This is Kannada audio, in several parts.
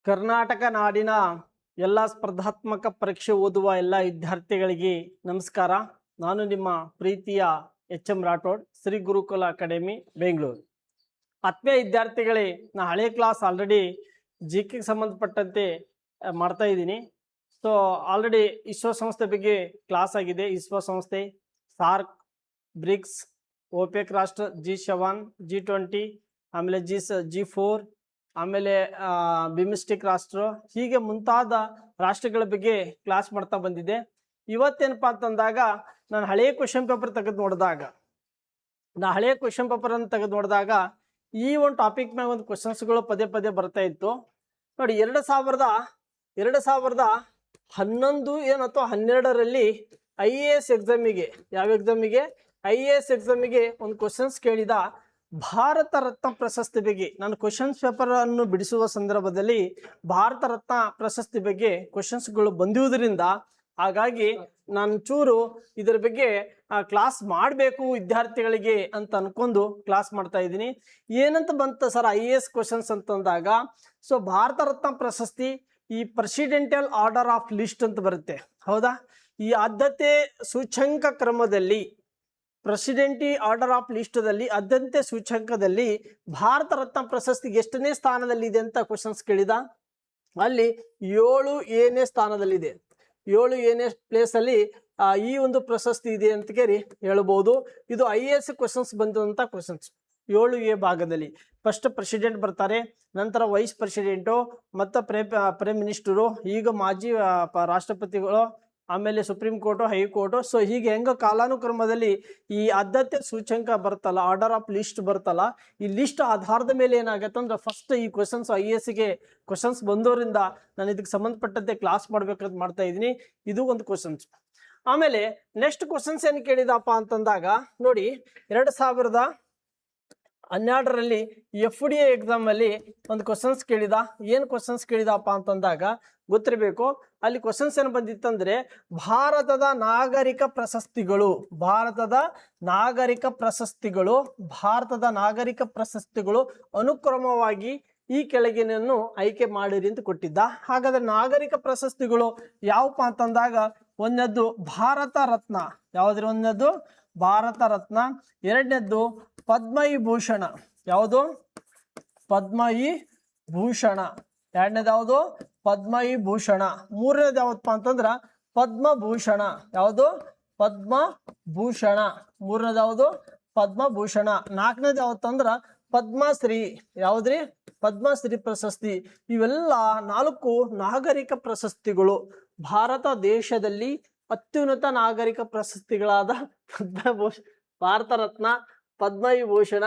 ಕರ್ನಾಟಕ ನಾಡಿನ ಎಲ್ಲ ಸ್ಪರ್ಧಾತ್ಮಕ ಪರೀಕ್ಷೆ ಓದುವ ಎಲ್ಲ ವಿದ್ಯಾರ್ಥಿಗಳಿಗೆ ನಮಸ್ಕಾರ. ನಾನು ನಿಮ್ಮ ಪ್ರೀತಿಯ ಎಚ್.ಎಂ. ರಾಠೋಡ್, ಶ್ರೀ ಗುರುಕುಲ ಅಕಾಡೆಮಿ ಬೆಂಗಳೂರು. ಆತ್ಮೀಯ ವಿದ್ಯಾರ್ಥಿಗಳೇ, ನಾ ಹಳೆ ಕ್ಲಾಸ್ ಆಲ್ರೆಡಿ ಜಿಕೆ ಸಂಬಂಧಪಟ್ಟಂತೆ ಮಾಡ್ತಾ ಇದ್ದೀನಿ. ಸೊ ಆಲ್ರೆಡಿ ವಿಶ್ವಸಂಸ್ಥೆ ಬಗ್ಗೆ ಕ್ಲಾಸ್ ಆಗಿದೆ. ವಿಶ್ವಸಂಸ್ಥೆ, ಸಾರ್ಕ್, ಬ್ರಿಕ್ಸ್, ಓಪೆಕ್ ರಾಷ್ಟ್ರ, G7, G20, ಆಮೇಲೆ G4, ಆಮೇಲೆ ಬಿಮ್ಸ್ಟಿಕ್ ರಾಷ್ಟ್ರ, ಹೀಗೆ ಮುಂತಾದ ರಾಷ್ಟ್ರಗಳ ಬಗ್ಗೆ ಕ್ಲಾಸ್ ಮಾಡ್ತಾ ಬಂದಿದೆ. ಇವತ್ತೇನಪ್ಪ ಅಂತಂದಾಗ ನಾನು ಹಳೆಯ ಕ್ವೆಶನ್ ಪೇಪರ್ ತೆಗೆದು ನೋಡಿದಾಗ ಈ ಒಂದು ಟಾಪಿಕ್ ಮ್ಯಾಗ ಒಂದು ಕ್ವಶನ್ಸ್ಗಳು ಪದೇ ಪದೇ ಬರ್ತಾ ಇತ್ತು ನೋಡಿ. 2011 ಏನು ಅಥವಾ 12ರಲ್ಲಿ IAS ಎಕ್ಸಾಮಿಗೆ, ಯಾವ ಎಕ್ಸಾಮಿಗೆ? IAS ಎಕ್ಸಾಮಿಗೆ ಒಂದು ಕ್ವಶನ್ಸ್ ಕೇಳಿದ ಭಾರತ ರತ್ನ ಪ್ರಶಸ್ತಿ ಬಗ್ಗೆ. ನಾನು ಕ್ವಶನ್ಸ್ ಪೇಪರ್ ಅನ್ನು ಬಿಡಿಸುವ ಸಂದರ್ಭದಲ್ಲಿ ಭಾರತ ರತ್ನ ಪ್ರಶಸ್ತಿ ಬಗ್ಗೆ ಕ್ವಶನ್ಸ್ಗಳು ಬಂದಿರುವುದರಿಂದ ಹಾಗಾಗಿ ನಾನು ಚೂರು ಇದರ ಬಗ್ಗೆ ಕ್ಲಾಸ್ ಮಾಡಬೇಕು ವಿದ್ಯಾರ್ಥಿಗಳಿಗೆ ಅಂತ ಅನ್ಕೊಂಡು ಕ್ಲಾಸ್ ಮಾಡ್ತಾ ಇದ್ದೀನಿ. ಏನಂತ ಬಂತ ಸರ್ IAS ಕ್ವಶನ್ಸ್ ಅಂತಂದಾಗ, ಸೊ ಭಾರತ ರತ್ನ ಪ್ರಶಸ್ತಿ ಈ ಪ್ರೆಸಿಡೆಂಟಿಯಲ್ ಆರ್ಡರ್ ಆಫ್ ಲಿಸ್ಟ್ ಅಂತ ಬರುತ್ತೆ, ಹೌದಾ? ಈ ಆದ್ಯತೆ ಸೂಚ್ಯಂಕ ಕ್ರಮದಲ್ಲಿ, ಪ್ರೆಸಿಡೆಂಟಿ ಆರ್ಡರ್ ಆಫ್ ಲಿಸ್ಟದಲ್ಲಿ ಆದ್ಯತೆ ಸೂಚ್ಯಂಕದಲ್ಲಿ ಭಾರತ ರತ್ನ ಪ್ರಶಸ್ತಿಗೆ ಎಷ್ಟನೇ ಸ್ಥಾನದಲ್ಲಿದೆ ಅಂತ ಕ್ವಶನ್ಸ್ ಕೇಳಿದ. ಅಲ್ಲಿ 7ನೇ ಸ್ಥಾನದಲ್ಲಿದೆ. 7ನೇ ಪ್ಲೇಸ್ ಅಲ್ಲಿ ಈ ಒಂದು ಪ್ರಶಸ್ತಿ ಇದೆ ಅಂತ ಕೇಳಿ ಹೇಳ್ಬೋದು. ಇದು IAS ಕ್ವಶನ್ಸ್ ಬಂದಂತ ಕ್ವಶನ್ಸ್. 7A ಭಾಗದಲ್ಲಿ ಫಸ್ಟ್ ಪ್ರೆಸಿಡೆಂಟ್ ಬರ್ತಾರೆ, ನಂತರ ವೈಸ್ ಪ್ರೆಸಿಡೆಂಟು, ಮತ್ತು ಪ್ರೈಮ್ ಮಿನಿಸ್ಟರು, ಈಗ ಮಾಜಿ ರಾಷ್ಟ್ರಪತಿಗಳು, ಆಮೇಲೆ ಸುಪ್ರೀಂ ಕೋರ್ಟು, ಹೈಕೋರ್ಟು. ಸೊ ಹೀಗೆ ಹೆಂಗ ಕಾಲಾನುಕ್ರಮದಲ್ಲಿ ಈ ಆದ್ಯತೆ ಸೂಚ್ಯಂಕ ಬರ್ತಲ್ಲ, ಆರ್ಡರ್ ಆಫ್ ಲಿಸ್ಟ್ ಬರ್ತಲ್ಲ, ಈ ಲಿಸ್ಟ್ ಆಧಾರದ ಮೇಲೆ ಏನಾಗತ್ತೆ ಅಂದ್ರೆ ಫಸ್ಟ್ ಈ ಕ್ವಶನ್ಸ್ IASಗೆ ಕ್ವಶನ್ಸ್ ಬಂದೋರಿಂದ ನಾನು ಇದಕ್ಕೆ ಸಂಬಂಧಪಟ್ಟಂತೆ ಕ್ಲಾಸ್ ಮಾಡ್ಬೇಕಂತ ಮಾಡ್ತಾ ಇದ್ದೀನಿ. ಇದು ಒಂದು ಕ್ವಶನ್ಸ್. ಆಮೇಲೆ ನೆಕ್ಸ್ಟ್ ಕ್ವಶನ್ಸ್ ಏನು ಕೇಳಿದಪ್ಪ ಅಂತಂದಾಗ ನೋಡಿ, 2012ರಲ್ಲಿ FDA ಎಕ್ಸಾಮ್ ಅಲ್ಲಿ ಒಂದು ಕ್ವಶನ್ಸ್ ಕೇಳಿದ. ಏನು ಕ್ವಶನ್ಸ್ ಕೇಳಿದಪ್ಪ ಅಂತಂದಾಗ ಗೊತ್ತಿರಬೇಕು. ಅಲ್ಲಿ ಕ್ವಶನ್ಸ್ ಏನು ಬಂದಿತ್ತಂದ್ರೆ ಭಾರತದ ನಾಗರಿಕ ಪ್ರಶಸ್ತಿಗಳು ಅನುಕ್ರಮವಾಗಿ ಈ ಕೆಳಗಿನನ್ನು ಆಯ್ಕೆ ಮಾಡಿರಿ ಅಂತ ಕೊಟ್ಟಿದ್ದ. ಹಾಗಾದ್ರೆ ನಾಗರಿಕ ಪ್ರಶಸ್ತಿಗಳು ಯಾವಪ್ಪ ಅಂತಂದಾಗ ಒಂದನೇದ್ದು ಭಾರತ ರತ್ನ. ಯಾವ್ದ್ರಿ? ಒಂದನೇದ್ದು ಭಾರತ ರತ್ನ, ಎರಡನೇದ್ದು ಪದ್ಮವಿಭೂಷಣ. ಯಾವುದು? ಪದ್ಮವಿಭೂಷಣ. ಎರಡನೇದು ಯಾವುದು? ಪದ್ಮವಿಭೂಷಣ. ಮೂರನೇದು ಯಾವತ್ತಪ್ಪ ಅಂತಂದ್ರ ಪದ್ಮಭೂಷಣ. ಯಾವುದು? ಪದ್ಮಭೂಷಣ. ಮೂರನೇದು ಯಾವುದು? ಪದ್ಮಭೂಷಣ. ನಾಲ್ಕನೇದು ಯಾವತ್ತಂದ್ರ ಪದ್ಮಶ್ರೀ. ಯಾವ್ದ್ರಿ? ಪದ್ಮಶ್ರೀ ಪ್ರಶಸ್ತಿ. ಇವೆಲ್ಲ 4 ನಾಗರಿಕ ಪ್ರಶಸ್ತಿಗಳು. ಭಾರತ ದೇಶದಲ್ಲಿ ಅತ್ಯುನ್ನತ ನಾಗರಿಕ ಪ್ರಶಸ್ತಿಗಳಾದ ಭಾರತ ರತ್ನ, ಪದ್ಮವಿಭೂಷಣ,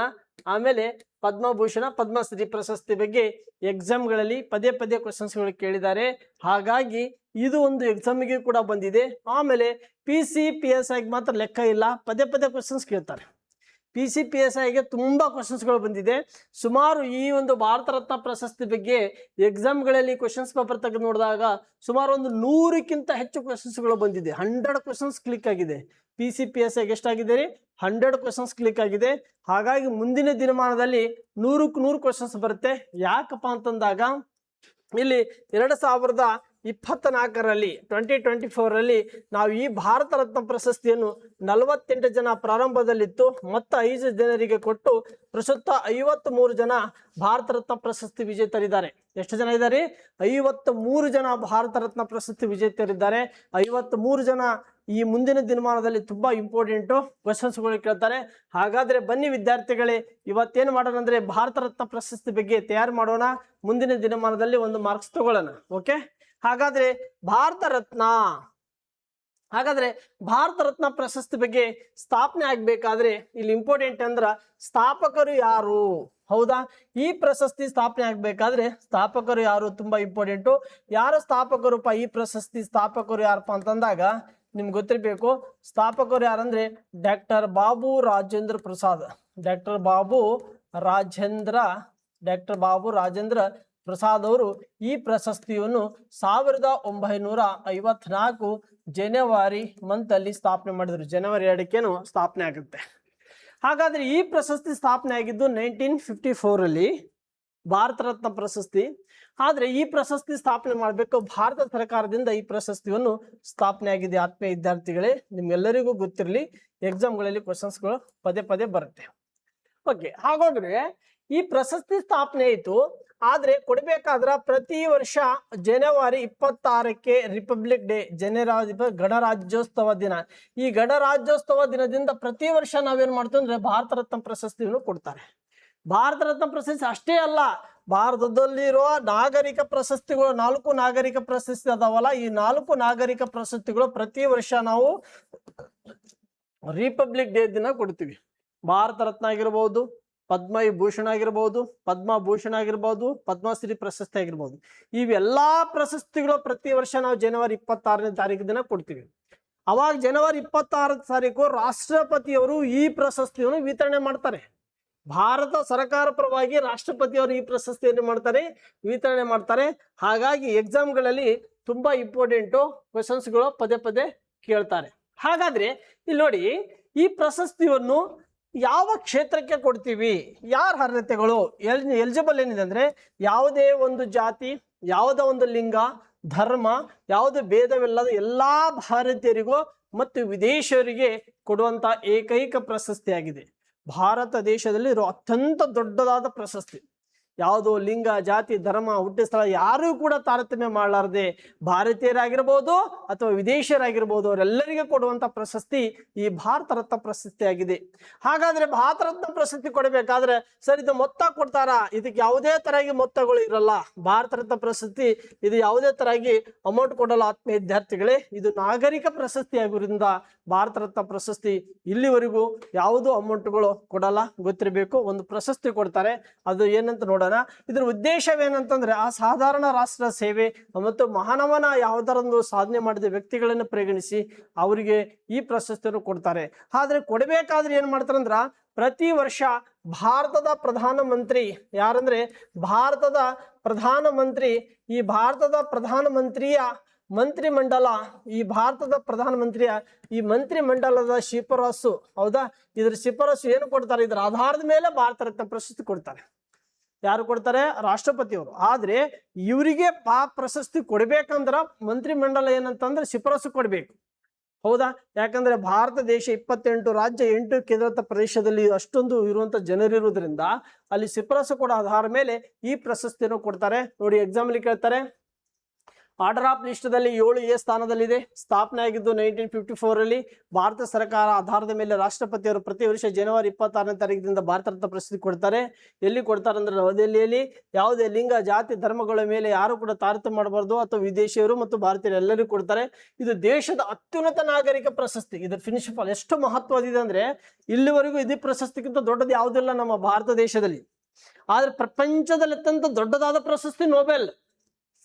ಆಮೇಲೆ ಪದ್ಮಭೂಷಣ, ಪದ್ಮಶ್ರೀ ಪ್ರಶಸ್ತಿ ಬಗ್ಗೆ ಎಕ್ಸಾಮ್ಗಳಲ್ಲಿ ಪದೇ ಪದೇ ಕ್ವಶನ್ಸ್ಗಳು ಕೇಳಿದ್ದಾರೆ. ಹಾಗಾಗಿ ಇದು ಒಂದು ಎಕ್ಸಾಮಿಗೆ ಕೂಡ ಬಂದಿದೆ. ಆಮೇಲೆ PCPSIಗೆ ಮಾತ್ರ ಲೆಕ್ಕ ಇಲ್ಲ, ಪದೇ ಪದೇ ಕ್ವಶನ್ಸ್ ಕೇಳ್ತಾರೆ. PCPSIಗೆ ತುಂಬಾ ಕ್ವಶನ್ಸ್ಗಳು ಬಂದಿದೆ. ಸುಮಾರು ಈ ಒಂದು ಭಾರತ ರತ್ನ ಪ್ರಶಸ್ತಿ ಬಗ್ಗೆ ಎಕ್ಸಾಮ್ಗಳಲ್ಲಿ ಕ್ವಶನ್ಸ್ ಪೇಪರ್ ತೆಗೆದು ನೋಡಿದಾಗ ಸುಮಾರು ಒಂದು 100ಕ್ಕಿಂತ ಹೆಚ್ಚು ಕ್ವಶನ್ಸ್ಗಳು ಬಂದಿದೆ. 100 ಕ್ವಶನ್ಸ್ ಕ್ಲಿಕ್ ಆಗಿದೆ. PCPSIಗೆ ಎಷ್ಟಾಗಿದೆ ರೀ? 100 ಕ್ವಶನ್ಸ್ ಕ್ಲಿಕ್ ಆಗಿದೆ. ಹಾಗಾಗಿ ಮುಂದಿನ ದಿನಮಾನದಲ್ಲಿ 100ಕ್ಕೆ 100 ಕ್ವಶನ್ಸ್ ಬರುತ್ತೆ. ಯಾಕಪ್ಪ ಅಂತಂದಾಗ ಇಲ್ಲಿ 2024ರಲ್ಲಿ 2024ರಲ್ಲಿ ನಾವು ಈ ಭಾರತ ರತ್ನ ಪ್ರಶಸ್ತಿಯನ್ನು 48 ಜನ ಪ್ರಾರಂಭದಲ್ಲಿತ್ತು, ಮತ್ತು 5 ಜನರಿಗೆ ಕೊಟ್ಟು ಪ್ರಸ್ತುತ 53 ಜನ ಭಾರತ ರತ್ನ ಪ್ರಶಸ್ತಿ ವಿಜೇತರಿದ್ದಾರೆ. ಎಷ್ಟು ಜನ ಇದ್ದಾರೆ? 53 ಜನ ಭಾರತ ರತ್ನ ಪ್ರಶಸ್ತಿ ವಿಜೇತರಿದ್ದಾರೆ. 53 ಜನ ಈ ಮುಂದಿನ ದಿನಮಾನದಲ್ಲಿ ತುಂಬಾ ಇಂಪಾರ್ಟೆಂಟು ಕ್ವಶನ್ಸ್ಗಳು ಕೇಳ್ತಾರೆ. ಹಾಗಾದ್ರೆ ಬನ್ನಿ ವಿದ್ಯಾರ್ಥಿಗಳೇ, ಇವತ್ತೇನು ಮಾಡೋಣ ಅಂದ್ರೆ ಭಾರತ ರತ್ನ ಪ್ರಶಸ್ತಿ ಬಗ್ಗೆ ತಯಾರು ಮಾಡೋಣ. ಮುಂದಿನ ದಿನಮಾನದಲ್ಲಿ ಒಂದು ಮಾರ್ಕ್ಸ್ ತಗೊಳ್ಳೋಣ. ಓಕೆ? ಹಾಗಾದ್ರೆ ಭಾರತ ರತ್ನ ಪ್ರಶಸ್ತಿ ಬಗ್ಗೆ ಸ್ಥಾಪನೆ ಆಗ್ಬೇಕಾದ್ರೆ ಇಲ್ಲಿ ಇಂಪಾರ್ಟೆಂಟ್ ಅಂದ್ರ ಸ್ಥಾಪಕರು ಯಾರು? ಹೌದಾ? ಈ ಪ್ರಶಸ್ತಿ ಸ್ಥಾಪನೆ ಆಗ್ಬೇಕಾದ್ರೆ ಸ್ಥಾಪಕರು ಯಾರು ತುಂಬಾ ಇಂಪಾರ್ಟೆಂಟು. ಯಾರು ಸ್ಥಾಪಕರುಪ್ಪ? ಈ ಪ್ರಶಸ್ತಿ ಸ್ಥಾಪಕರು ಯಾರಪ್ಪ ಅಂತಂದಾಗ ನಿಮ್ಗೆ ಗೊತ್ತಿರಬೇಕು. ಸ್ಥಾಪಕರು ಯಾರಂದ್ರೆ ಡಾಕ್ಟರ್ ಬಾಬು ರಾಜೇಂದ್ರ ಪ್ರಸಾದ್ ಅವರು ಈ ಪ್ರಶಸ್ತಿಯನ್ನು 1954 ಜನವರಿ ಮಂತ್ ಅಲ್ಲಿ ಸ್ಥಾಪನೆ ಮಾಡಿದ್ರು. ಜನವರಿ 2ಕ್ಕೇನು ಸ್ಥಾಪನೆ ಆಗುತ್ತೆ. ಹಾಗಾದ್ರೆ ಈ ಪ್ರಶಸ್ತಿ ಸ್ಥಾಪನೆ ಆಗಿದ್ದು 1954ರಲ್ಲಿ. ಭಾರತ ರತ್ನ ಪ್ರಶಸ್ತಿ. ಆದ್ರೆ ಈ ಪ್ರಶಸ್ತಿ ಸ್ಥಾಪನೆ ಮಾಡಬೇಕು ಭಾರತ ಸರ್ಕಾರದಿಂದ ಈ ಪ್ರಶಸ್ತಿಯನ್ನು ಸ್ಥಾಪನೆ ಆಗಿದೆ. ಆತ್ಮೀಯ ವಿದ್ಯಾರ್ಥಿಗಳೇ, ನಿಮ್ಗೆಲ್ಲರಿಗೂ ಗೊತ್ತಿರಲಿ, ಎಕ್ಸಾಮ್ಗಳಲ್ಲಿ ಕ್ವಶನ್ಸ್ಗಳು ಪದೇ ಪದೇ ಬರುತ್ತೆ. ಓಕೆ, ಹಾಗಾದ್ರೆ ಈ ಪ್ರಶಸ್ತಿ ಸ್ಥಾಪನೆ ಆಯಿತು. ಆದ್ರೆ ಕೊಡ್ಬೇಕಾದ್ರ ಪ್ರತಿ ವರ್ಷ ಜನವರಿ 26ಕ್ಕೆ ರಿಪಬ್ಲಿಕ್ ಡೇ, ಗಣರಾಜ್ಯೋತ್ಸವ ದಿನ. ಈ ಗಣರಾಜ್ಯೋತ್ಸವ ದಿನದಿಂದ ಪ್ರತಿ ವರ್ಷ ನಾವೇನ್ ಮಾಡ್ತೀವಿ ಅಂದ್ರೆ ಭಾರತ ರತ್ನ ಪ್ರಶಸ್ತಿಯನ್ನು ಕೊಡ್ತಾರೆ. ಭಾರತ ರತ್ನ ಪ್ರಶಸ್ತಿ ಅಷ್ಟೇ ಅಲ್ಲ, ಭಾರತದಲ್ಲಿರುವ ನಾಗರಿಕ ಪ್ರಶಸ್ತಿಗಳು 4 ನಾಗರಿಕ ಪ್ರಶಸ್ತಿ ಅದಾವಲ್ಲ, ಈ 4 ನಾಗರಿಕ ಪ್ರಶಸ್ತಿಗಳು ಪ್ರತಿ ವರ್ಷ ನಾವು ರಿಪಬ್ಲಿಕ್ ಡೇ ದಿನ ಕೊಡ್ತೀವಿ. ಭಾರತ ರತ್ನ ಆಗಿರ್ಬೋದು, ಪದ್ಮವಿಭೂಷಣ ಆಗಿರ್ಬೋದು, ಪದ್ಮಭೂಷಣ ಆಗಿರ್ಬೋದು, ಪದ್ಮಶ್ರೀ ಪ್ರಶಸ್ತಿ ಆಗಿರ್ಬೋದು. ಇವೆಲ್ಲಾ ಪ್ರಶಸ್ತಿಗಳು ಪ್ರತಿ ವರ್ಷ ನಾವು ಜನವರಿ 26ನೇ ತಾರೀಕು ದಿನ ಕೊಡ್ತೀವಿ. ಅವಾಗ ಜನವರಿ 26 ತಾರೀಕು ರಾಷ್ಟ್ರಪತಿಯವರು ಈ ಪ್ರಶಸ್ತಿಯನ್ನು ವಿತರಣೆ ಮಾಡ್ತಾರೆ. ಭಾರತ ಸರ್ಕಾರ ಪರವಾಗಿ ರಾಷ್ಟ್ರಪತಿಯವರು ಈ ಪ್ರಶಸ್ತಿಯನ್ನು ಮಾಡ್ತಾರೆ, ವಿತರಣೆ ಮಾಡ್ತಾರೆ. ಹಾಗಾಗಿ ಎಕ್ಸಾಮ್ಗಳಲ್ಲಿ ತುಂಬಾ ಇಂಪಾರ್ಟೆಂಟು ಕ್ವೆಶನ್ಸ್ಗಳು ಪದೇ ಪದೇ ಕೇಳ್ತಾರೆ. ಹಾಗಾದ್ರೆ ಇಲ್ಲಿ ನೋಡಿ, ಈ ಪ್ರಶಸ್ತಿಯನ್ನು ಯಾವ ಕ್ಷೇತ್ರಕ್ಕೆ ಕೊಡ್ತೀವಿ, ಯಾರ ಅರ್ಹತೆಗಳು ಎಲಿಜಿಬಲ್ ಏನಿದೆ ಅಂದ್ರೆ ಯಾವುದೇ ಒಂದು ಜಾತಿ, ಯಾವುದೇ ಒಂದು ಲಿಂಗ, ಧರ್ಮ, ಯಾವುದೇ ಭೇದವಿಲ್ಲದ ಎಲ್ಲಾ ಭಾರತೀಯರಿಗೂ ಮತ್ತು ವಿದೇಶಿಯರಿಗೆ ಕೊಡುವಂತ ಏಕೈಕ ಪ್ರಶಸ್ತಿ ಆಗಿದೆ. ಭಾರತ ದೇಶದಲ್ಲಿ ಇರೋ ಅತ್ಯಂತ ದೊಡ್ಡದಾದ ಪ್ರಶಸ್ತಿ. ಯಾವುದೋ ಲಿಂಗ, ಜಾತಿ, ಧರ್ಮ, ಹುಟ್ಟಿದ ಸ್ಥಳ ಯಾರೂ ಕೂಡ ತಾರತಮ್ಯ ಮಾಡಲಾರದೆ ಭಾರತೀಯರಾಗಿರ್ಬೋದು ಅಥವಾ ವಿದೇಶಿಯರಾಗಿರ್ಬೋದು ಅವರೆಲ್ಲರಿಗೂ ಕೊಡುವಂತ ಪ್ರಶಸ್ತಿ ಈ ಭಾರತ ರತ್ನ ಪ್ರಶಸ್ತಿ ಆಗಿದೆ. ಹಾಗಾದ್ರೆ ಭಾರತ ರತ್ನ ಪ್ರಶಸ್ತಿ ಕೊಡಬೇಕಾದ್ರೆ ಸರ್ ಇದು ಮೊತ್ತ ಕೊಡ್ತಾರಾ? ಇದಕ್ಕೆ ಯಾವುದೇ ತರಹಿ ಮೊತ್ತಗಳು ಇರಲ್ಲ. ಭಾರತ ರತ್ನ ಪ್ರಶಸ್ತಿ ಇದು ಯಾವುದೇ ತರಹಿ ಅಮೌಂಟ್ ಕೊಡಲ್ಲ. ಆತ್ಮೀಯ ವಿದ್ಯಾರ್ಥಿಗಳೇ, ಇದು ನಾಗರಿಕ ಪ್ರಶಸ್ತಿ ಆಗಿರೋದ್ರಿಂದ ಭಾರತ ರತ್ನ ಪ್ರಶಸ್ತಿ ಇಲ್ಲಿವರೆಗೂ ಯಾವುದೋ ಅಮೌಂಟ್ಗಳು ಕೊಡಲ್ಲ, ಗೊತ್ತಿರಬೇಕು. ಒಂದು ಪ್ರಶಸ್ತಿ ಕೊಡ್ತಾರೆ, ಅದು ಏನಂತ ನೋಡೋಣ. ಇದ್ರ ಉದ್ದೇಶವೇನಂತಂದ್ರೆ ಆ ಸಾಧಾರಣ ರಾಷ್ಟ್ರ ಸೇವೆ ಮತ್ತು ಮಹಾನವನ ಯಾವುದರೊಂದು ಸಾಧನೆ ಮಾಡಿದ ವ್ಯಕ್ತಿಗಳನ್ನು ಪರಿಗಣಿಸಿ ಅವರಿಗೆ ಈ ಪ್ರಶಸ್ತಿಯನ್ನು ಕೊಡ್ತಾರೆ. ಆದ್ರೆ ಕೊಡಬೇಕಾದ್ರೆ ಏನ್ ಮಾಡ್ತಾರಂದ್ರ ಪ್ರತಿ ವರ್ಷ ಭಾರತದ ಪ್ರಧಾನಮಂತ್ರಿ ಯಾರಂದ್ರೆ ಭಾರತದ ಪ್ರಧಾನಮಂತ್ರಿ, ಈ ಭಾರತದ ಪ್ರಧಾನಮಂತ್ರಿಯ ಮಂತ್ರಿಮಂಡಲ, ಈ ಭಾರತದ ಪ್ರಧಾನಮಂತ್ರಿಯ ಈ ಮಂತ್ರಿಮಂಡಲದ ಶಿಫಾರಸು, ಹೌದಾ, ಇದ್ರ ಶಿಫಾರಸು ಏನು ಕೊಡ್ತಾರೆ, ಇದ್ರ ಆಧಾರದ ಮೇಲೆ ಭಾರತ ರತ್ನ ಪ್ರಶಸ್ತಿ ಕೊಡ್ತಾರೆ. ಯಾರು ಕೊಡ್ತಾರೆ? ರಾಷ್ಟ್ರಪತಿಯವರು. ಆದ್ರೆ ಇವರಿಗೆ ಪ್ರಶಸ್ತಿ ಕೊಡ್ಬೇಕಂದ್ರ ಮಂತ್ರಿಮಂಡಲ ಏನಂತಂದ್ರೆ ಶಿಫಾರಸು ಕೊಡ್ಬೇಕು, ಹೌದಾ. ಯಾಕಂದ್ರೆ ಭಾರತ ದೇಶ 28 ರಾಜ್ಯ 8 ಕೇಂದ್ರಾಡಳಿತ ಪ್ರದೇಶದಲ್ಲಿ ಅಷ್ಟೊಂದು ಇರುವಂತ ಜನರಿರುವುದರಿಂದ ಅಲ್ಲಿ ಶಿಫಾರಸು ಕೊಡೋ ಆಧಾರ ಮೇಲೆ ಈ ಪ್ರಶಸ್ತಿಯನ್ನು ಕೊಡ್ತಾರೆ. ನೋಡಿ, ಎಕ್ಸಾಮ್ ಅಲ್ಲಿ ಕೇಳ್ತಾರೆ, ಆರ್ಡರ್ ಆಫ್ ಲಿಸ್ಟ್ದಲ್ಲಿ 7A ಸ್ಥಾನದಲ್ಲಿದೆ. ಸ್ಥಾಪನೆ ಆಗಿದ್ದು 1954 ರಲ್ಲಿ. ಭಾರತ ಸರ್ಕಾರ ಆಧಾರದ ಮೇಲೆ ರಾಷ್ಟ್ರಪತಿಯವರು ಪ್ರತಿ ವರ್ಷ ಜನವರಿ 26ನೇ ತಾರೀಕಿನಿಂದ ಭಾರತ ರತ್ನ ಪ್ರಶಸ್ತಿ ಕೊಡ್ತಾರೆ. ಎಲ್ಲಿ ಕೊಡ್ತಾರೆ ಅಂದ್ರೆ ನವದೆಹಲಿಯಲ್ಲಿ. ಯಾವುದೇ ಲಿಂಗ, ಜಾತಿ, ಧರ್ಮಗಳ ಮೇಲೆ ಯಾರು ಕೂಡ ತಾರತಮ್ಯ ಮಾಡಬಾರ್ದು ಅಥವಾ ವಿದೇಶಿಯರು ಮತ್ತು ಭಾರತೀಯರು ಎಲ್ಲರಿಗೂ ಕೊಡ್ತಾರೆ. ಇದು ದೇಶದ ಅತ್ಯುನ್ನತ ನಾಗರಿಕ ಪ್ರಶಸ್ತಿ. ಇದರ ಪ್ರಿನ್ಸಿಪಲ್ ಎಷ್ಟು ಮಹತ್ವದಿದೆ ಅಂದ್ರೆ ಇಲ್ಲಿವರೆಗೂ ಇದೇ ಪ್ರಶಸ್ತಿಗಿಂತ ದೊಡ್ಡದು ಯಾವುದಿಲ್ಲ ನಮ್ಮ ಭಾರತ ದೇಶದಲ್ಲಿ. ಆದ್ರೆ ಪ್ರಪಂಚದಲ್ಲಿ ಅತ್ಯಂತ ದೊಡ್ಡದಾದ ಪ್ರಶಸ್ತಿ ನೊಬೆಲ್